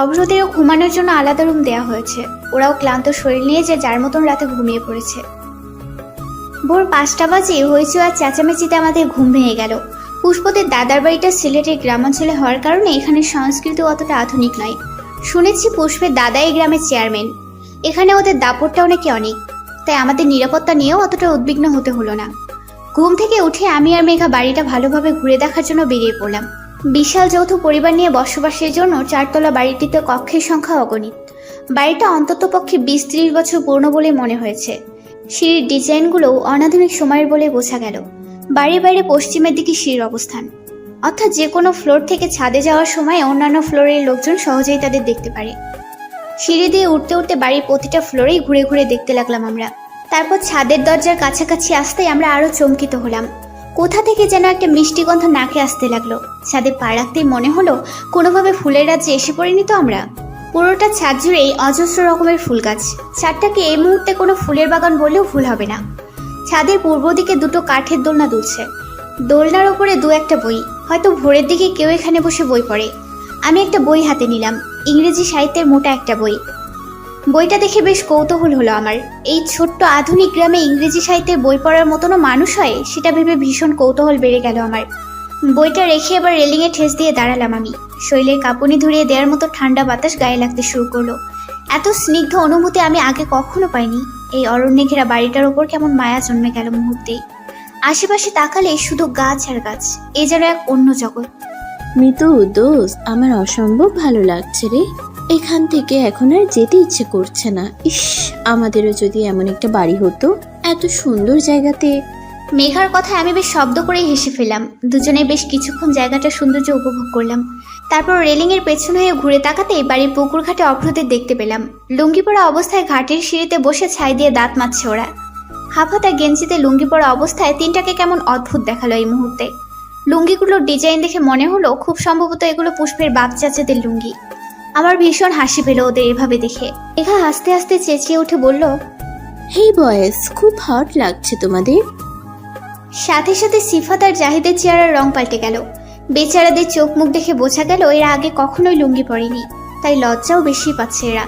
অভ্রদেরও ঘুমানোর জন্য আলাদা রুম দেওয়া হয়েছে। ওরাও ক্লান্ত শরীর নিয়ে যে যার মতন রাতে ঘুমিয়ে পড়েছে। ভোর 5টা বাজে হইচই আর চেঁচামেচিতে আমাদের ঘুম ভেঙে গেল। পুষ্পদের দাদার বাড়িটা সিলেটের গ্রামাঞ্চলে হওয়ার কারণে এখানে সংস্কৃতি অতটা আধুনিক নয়। শুনেছি পুষ্পের দাদা এই গ্রামের চেয়ারম্যান। এখানে ওদের দাপটটাও নাকি অনেক, তাই আমাদের নিরাপত্তা নিয়েও অতটা উদ্বিগ্ন হতে হলো না। ঘুম থেকে উঠে আমি আর মেঘা বাড়িটা ভালোভাবে ঘুরে দেখার জন্য বেরিয়ে পড়লাম। বিশাল যৌথ পরিবার নিয়ে বসবাসের জন্য 4তলা বাড়িটিতে কক্ষের সংখ্যা অগণিত। বাড়িটা অন্ততপক্ষে 20-30 বছর পুরনো বলে মনে হয়েছে। সিঁড়ির ডিজাইনগুলোও অনাধুনিক সময়ের বলে বোঝা গেল। বাড়ির বাইরে পশ্চিমের দিকে সিঁড়ির অবস্থান, অর্থাৎ যে কোনো ফ্লোর থেকে ছাদে যাওয়ার সময় অন্যান্য ফ্লোরের লোকজন সহজেই তাদের দেখতে পারে। সিঁড়ি দিয়ে উঠতে উঠতে বাড়ির প্রতিটা ফ্লোরেই ঘুরে ঘুরে দেখতে লাগলাম আমরা। তারপর ছাদের দরজার কাছাকাছি আসতেই আমরা আরো চমকিত হলাম। কোথা থেকে যেন একটা মিষ্টি গন্ধ নাকে আসতে লাগলো। ছাদে পা রাখতেই মনে হলো কোনোভাবে ফুলের রাজ্যে এসে পড়িনি তো আমরা। পুরোটা ছাদ জুড়েই অজস্র রকমের ফুল গাছ। ছাদটাকে এই মুহূর্তে কোনো ফুলের বাগান বললেও ভুল হবে না। ছাদের পূর্ব দিকে দুটো কাঠের দোলনা দুলছে। দোলনার ওপরে 2-1টা বই, হয়তো ভোরের দিকে কেউ এখানে বসে বই পড়ে। আমি একটা বই হাতে নিলাম, ইংরেজি সাহিত্যের মোটা একটা বই। বইটা দেখে বেশ কৌতূহল হলো আমার। এই ছোট্ট আধুনিক গ্রামে ইংরেজি সাহিত্যের বই পড়ার মতনও মানুষ হয়, সেটা ভেবে ভীষণ কৌতূহল বেড়ে গেল আমার। বইটা রেখে এবার রেলিংয়ে ঠেস দিয়ে দাঁড়ালাম আমি। শরীরের কাঁপুনি ধরিয়ে দেওয়ার মতো ঠান্ডা বাতাস গায়ে লাগতে শুরু করলো। এত স্নিগ্ধ অনুভূতি আমি আগে কখনো পাইনি। এই অরণ্যে ঘেরা বাড়িটার ওপর কেমন মায়া জন্মে গেল মুহূর্তেই। আশেপাশে তাকালে শুধু গাছ আর গাছ, এ যেন এক অন্য জগৎ। মিতু দোস্ত, আমার অসম্ভব ভালো লাগছে রে। এখান থেকে এখন আর যেতে ইচ্ছে করছে না। ইস, আমাদেরও যদি এমন একটা বাড়ি হতো, এত সুন্দর জায়গাতে। মেঘার কথায় আমি বেশ শব্দ করেই হেসে ফেললাম। দুজনে বেশ কিছুক্ষণ জায়গাটার সৌন্দর্য উপভোগ করলাম। তারপর রেলিংয়ের পেছন হয়ে ঘুরে তাকাতেই বাড়ির পুকুর ঘাটে অভ্রদের দেখতে পেলাম। লুঙ্গি পরা অবস্থায় ঘাটের সিঁড়িতে বসে ছাই দিয়ে দাঁত মাজছে ওরা। হাফহাতা গেঞ্জিতে লুঙ্গি পরা অবস্থায় তিনটাকে কেমন অদ্ভুত দেখালো এই মুহূর্তে। লুঙ্গিগুলোর ডিজাইন দেখে মনে হলো খুব সম্ভবত এগুলো পুষ্পের বাপ চাচাদের লুঙ্গি। আমার ভীষণ হাসি পেল ওদের এভাবে দেখে। মেঘা হাসতে হাসতে চেঁচিয়ে উঠে বলল, হে বয়েস, খুব হট লাগছে তোমাদের। সাথে সাথে সিফাত আর জাহিদের চেহারার রং পাল্টে গেল। বেচারাদের চোখ মুখ দেখে বোঝা গেল এরা আগে কখনোই লুঙ্গি পরেনি, তাই লজ্জাও বেশি পাচ্ছে এরা।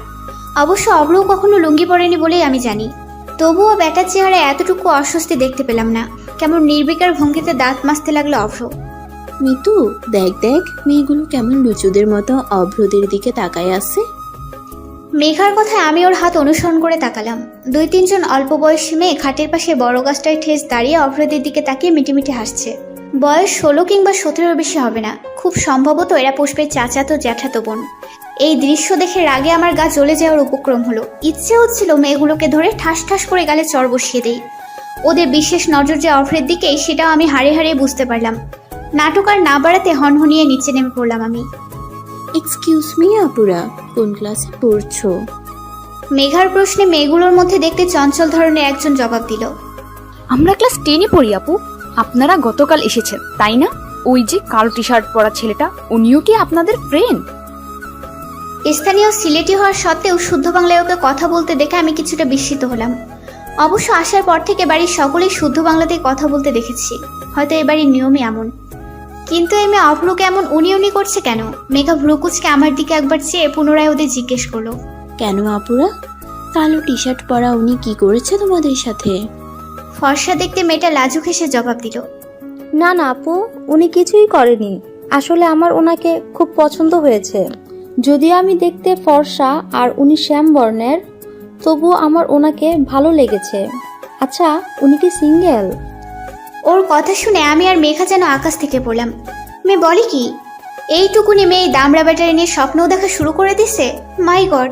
অবশ্য অব্রও কখনো লুঙ্গি পরেনি বলেই আমি জানি। তবুও বেটার চেহারায় এতটুকু অস্বস্তি দেখতে পেলাম না। কেমন নির্বিকার ভঙ্গিতে দাঁত মাজতে লাগলো অভ্র। মিতু দেখ দেখ, মেয়েগুলো কেমন লুচুদের মতো অভ্রদের দিকে তাকায় আছে। মেঘার কথায় আমি ওর হাত অনুসরণ করে তাকালাম। 2-3 জন অল্প বয়সী মেয়ে খাটের পাশে বড় গাছটায় ঠেস দাঁড়িয়ে অভ্রদের দিকে তাকিয়ে মিটিমিটি হাসছে। বয়স 16 কিংবা 17 বেশি হবে না। খুব সম্ভবত এরা পুষ্পের চাচাতো জ্যাঠাতো বোন। এই দৃশ্য দেখে রাগে আমার গা জ্বলে যাওয়ার উপক্রম হলো। ইচ্ছে হচ্ছিল মেয়েগুলোকে ধরে ঠাস ঠাস করে গালে চড় বসিয়ে দেই। ওদের বিশেষ নজর যে অভ্রের দিকেই, সেটাও আমি হারিয়ে হারিয়ে বুঝতে পারলাম। নাটক আর না বাড়াতে হনহনিয়ে নিচে নেমে পড়লাম আমি। এক্সকিউজ মি আপুরা, কোন ক্লাসে পড়ছো? মেঘার প্রশ্নে মেয়েগুলোর মধ্যে দেখতে চঞ্চল ধরনের একজন জবাব দিল, আমরা ক্লাস 10-এ পড়ি আপু। আপনারা গতকাল এসেছেন তাই না? ওই যে কালো টি শার্ট পরা ছেলেটা, উনিও কি আপনাদের ফ্রেন্ড? স্থানীয় সিলেটি হওয়ার সত্ত্বেও শুদ্ধ বাংলায় ওকে কথা বলতে দেখে আমি কিছুটা বিস্মিত হলাম। অবশ্য আসার পর থেকে বাড়ির সকলেই শুদ্ধ বাংলাতেই কথা বলতে দেখেছি, হয়তো এ বাড়ির নিয়মই এমন। কিন্তু এই মেয়ে অভ্রকে এমন উনি উনি করছে কেন? মেঘা ভ্রুকুচকে আমার দিকে একবার চেয়ে পুনরায় ওদের জিজ্ঞেস করলো, কেন আপুরা, কালো টি শার্ট পরা উনি কি করেছে তোমাদের সাথে? ফর্সা দেখতে মেয়েটা লাজুক হেসে জবাব দিল, না না আপু, উনি কিছুই করেনি। আসলে আমার ওনাকে খুব পছন্দ হয়েছে। যদিও আমি দেখতে ফর্সা আর উনি শ্যাম বর্ণের, তবুও আমার ওনাকে ভালো লেগেছে। আচ্ছা, উনি কি সিঙ্গেল? ওর কথা শুনে আমি আর মেঘা যেন আকাশ থেকে পড়লাম। মেয়ে বলে কি? এইটুকুনি মেয়ে দামড়া ব্যাটারি নিয়ে স্বপ্নও দেখা শুরু করে দিছে। মাই গড,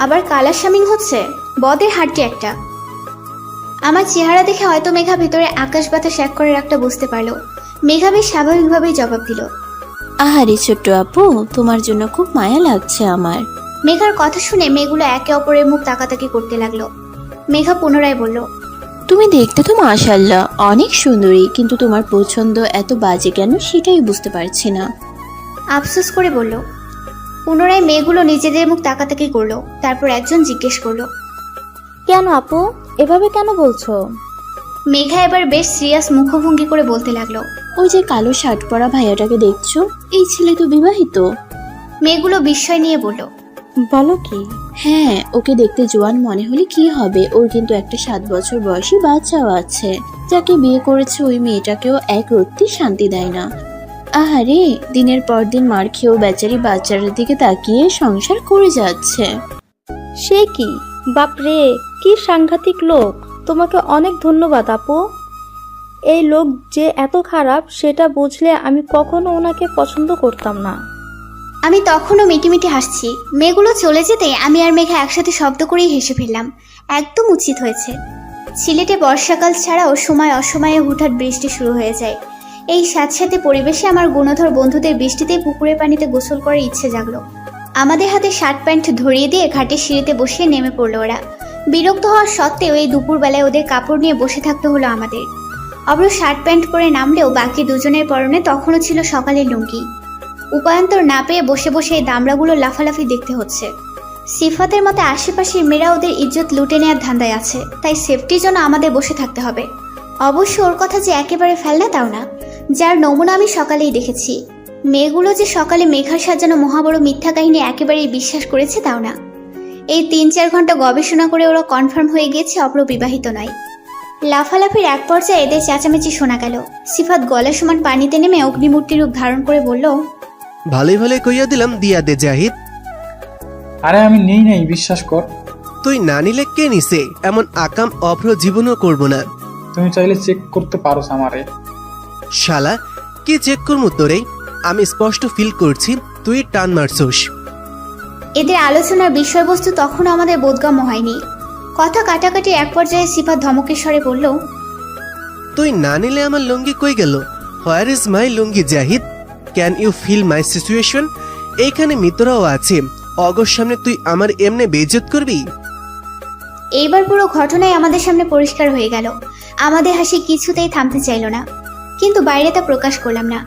আবার কালার শামিং হচ্ছে। বদের হাড্ডি একটা। আমার চেহারা দেখে হয়তো মেঘা ভিতরে আকাশ বাতাস এক করে একটা বুঝতে পারলো। মেঘা বেশ স্বাভাবিকভাবেই জবাব দিল, আহারে ছোট্ট আপু, তোমার জন্য খুব মায়া লাগছে আমার। মেঘার কথা শুনে মেয়েগুলো একে অপরের মুখ তাকাতাকি করতে লাগলো। মেঘা পুনরায় বলল, তুমি দেখতে তো মাশাআল্লাহ অনেক সুন্দরী, কিন্তু তোমার পছন্দ এত বাজে কেন সেটাই বুঝতে পারছি না। আফসোস করে বলল। পুনরায় মেয়েগুলো নিজেদের মুখ তাকাতাকি করলো। তারপর একজন জিজ্ঞেস করলো, কেন আপু, এভাবে কেন বলছো? মেঘা এবার বেশ সিরিয়াস মুখভঙ্গি করে বলতে লাগলো, ওই যে কালো শার্ট পরা ভাইয়াটাকে দেখছো, এই ছেলে তো বিবাহিত। মেয়েগুলো বিস্ময় নিয়ে বলল, বলো কি? হ্যাঁ, ওকে দেখতে জোয়ান মনে হলে কি হবে, ওর কিন্তু একটা 7 বছর বয়সী বাচ্চাও আছে। যাকে বিয়ে করেছে ওই মেয়েটাকেও এক রত্তি শান্তি দেয় না। আহারে, দিনের পর দিন মার খেয়েও বেচারি বাচ্চাটার দিকে তাকিয়ে সংসার করে যাচ্ছে। সে কি? বাপরে, কি সাংঘাতিক লোক! তোমাকে অনেক ধন্যবাদ আপু। এই লোক যে এত খারাপ সেটা বুঝলে আমি কখনো ওনাকে পছন্দ করতাম না। আমি তখনও মিটিমিটি হাসছি। মেয়েগুলো চলে যেতে আমি আর মেঘা একসাথে শব্দ করেই হেসে ফেললাম। একদম উচিত হয়েছে। সিলেটে বর্ষাকাল ছাড়াও সময় অসময়ে হুটহাট বৃষ্টি শুরু হয়ে যায়। এই স্যাঁতস্যাঁতে পরিবেশে আমার গুণধর বন্ধুদের বৃষ্টিতেই পুকুরের পানিতে গোসল করার ইচ্ছে জাগলো। আমাদের হাতে শার্ট প্যান্ট ধরিয়ে দিয়ে ঘাটের সিঁড়িতে বসিয়ে নেমে পড়লো ওরা। বিরক্ত হওয়ার সত্ত্বেও এই দুপুরবেলায় ওদের কাপড় নিয়ে বসে থাকতে হলো আমাদের। অব্র শার্ট প্যান্ট পরে নামলেও বাকি দুজনের পরনে তখনও ছিল সকালের লুঙ্গি। উপায়ন্তর না পেয়ে বসে বসে এই দামড়াগুলো লাফালাফি দেখতে হচ্ছে। সিফাতের মতে আশেপাশের মেয়েরা ওদের ইজ্জত লুটে নেওয়ার ধান্দায় আছে, তাই সেফটির জন্য আমাদের বসে থাকতে হবে। অবশ্য ওর কথা যে একেবারে ফেলনা তাও না, যার নমুনা আমি সকালেই দেখেছি। মেয়েগুলো যে সকালে মেঘার সাজানো মহাবড় মিথ্যা কাহিনী একেবারেই বিশ্বাস করেছে তাও না। এই ৩-৪ ঘন্টা গবেষণা করে ওরা কনফার্ম হয়ে গিয়েছে অব্র বিবাহিত নয়। লাফালাফির এক পর্যায়ে এদের চেঁচামেচি শোনা গেল। সিফাত গলা সমান পানিতে নেমে অগ্নিমূর্তির রূপ ধারণ করে বলল, ভালোই ভালোই কইয়া দিলাম দিয়া দে জাহিদ। আরে আমি নেই বিশ্বাস কর। তুই না নিলে কে নিছে? এমন আকাম অভ্র জীবনও করব না। তুমি চাইলে চেক করতে পারো আমারে। শালা কি চেক করবো তোরে? আমি স্পষ্ট ফিল করছি তুই টান মারছস। এদের আলোচনার বিষয়বস্তু তখনও আমাদের বোধগম্য হয়নি। কথা কাটাকাটি এক পর্যায়ে সিফাত ধমকের স্বরে বলল, তুই না নিলে আমার লুঙ্গি কই গেল? Where is my lungi Jahid? Can you feel my situation? এইখানে মিত্ররাও আছে, অগর সামনে তুই আমার এমনে বেইজ্জত করবি? এইবার পুরো ঘটনাই আমাদের সামনে পরিষ্কার হয়ে গেল। আমাদের হাসি কিছুতেই থামতে চাইল না, কিন্তু বাইরে তা প্রকাশ করলাম না।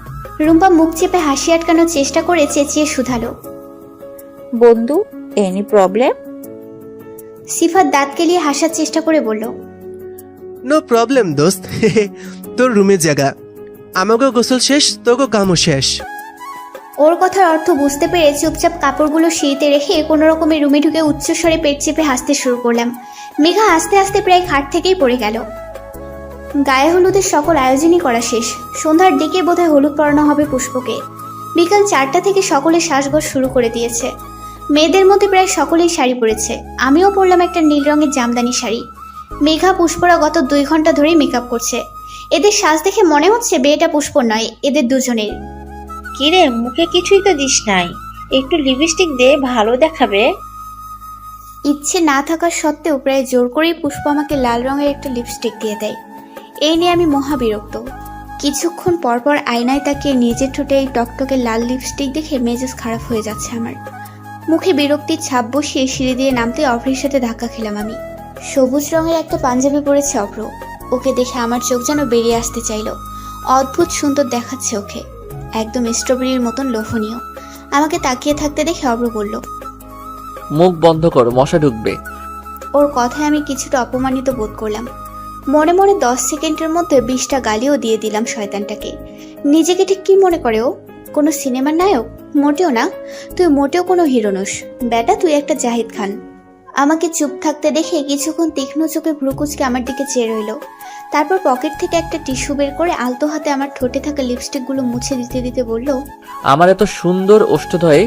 রুম্পা মুখ চেপে হাসি আটকানোর চেষ্টা করে চেঁচিয়ে শুধালো, বন্ধু, এনি প্রবলেম? সিফাত দাঁত কেলিয়ে হাসার চেষ্টা করে বলল, নো প্রবলেম দোস্ত। তোর রুমে জায়গা, আমাকেও গোসল শেষ, তোকেও কামও শেষ। ওর কথার অর্থ বুঝতে পেরে চুপচাপ কাপড়গুলো সিঁড়িতে রেখে কোনো রকমে রুমে ঢুকে উচ্চস্বরে পেট চেপে হাসতে শুরু করলাম। মেঘা আস্তে আস্তে প্রায় খাট থেকেই পড়ে গেল। গায়ে হলুদের সকল আয়োজনই করা শেষ। সন্ধ্যার দিকে বোধহয় হলুদ পরানো হবে পুষ্পকে। বিকাল 4টা থেকে সকলে সাজগোজ শুরু করে দিয়েছে। মেয়েদের মধ্যে প্রায় সকলেই শাড়ি পরেছে। আমিও পরলাম একটা নীল রঙের জামদানি শাড়ি। মেঘা পুষ্পরা গত 2 ঘন্টা ধরেই মেকআপ করছে। এদের সাজ দেখে মনে হচ্ছে বিয়েটা পুষ্পর নয়, এদের দুজনের। কিরে, মুখে কিছুই তো দিস নাই, একটু লিপস্টিক দে, ভালো দেখাবে। ইচ্ছে না থাকার সত্ত্বেও প্রায় জোর করেই পুষ্প আমাকে লাল রঙের একটা লিপস্টিক দিয়ে দেয়। এই নিয়ে আমি মহা বিরক্ত। কিছুক্ষণ পরপর আয়নায় তাকিয়ে নিজের ঠোঁটে এই টকটকে লাল লিপস্টিক দেখে মেজাজ খারাপ হয়ে যাচ্ছে আমার। মুখে বিরক্তির ছাপ বসিয়ে সিঁড়ি দিয়ে নামতে অভ্রের সাথে ধাক্কা খেলাম আমি। সবুজ রঙের একটা পাঞ্জাবি পরেছে অভ্র। ওকে দেখে আমার চোখ যেন বেরিয়ে আসতে চাইল। অদ্ভুত সুন্দর দেখাচ্ছে ওকে, একদম স্ট্রবেরির মতন লোভনীয়। আমাকে তাকিয়ে থাকতে দেখে অভ্র বলল, মুখ বন্ধ করো, মশা ঢুকবে। ওর কথায় আমি কিছুটা অপমানিত বোধ করলাম। মনে মনে 10 সেকেন্ডের মধ্যে 20টা গালিও দিয়ে দিলাম শয়তানটাকে। নিজেকে ঠিক কি মনে করে ও? কোনো সিনেমার নায়ক? মোটেও না। তুই মোটেও কোনো হিরো নোস বেটা, তুই একটা জাহিদ খান। আমাকে চুপ থাকতে দেখে কিছুক্ষণ তীক্ষ্ণ চোখে ভ্রুকুচকে আমার দিকে চেয়ে রইল। তারপর পকেট থেকে একটা টিস্যু বের করে আলতো হাতে আমার ঠোঁটে থাকা লিপস্টিকগুলো মুছে দিতে দিতে বলল, আমার এত সুন্দর ওষ্ঠদয়ে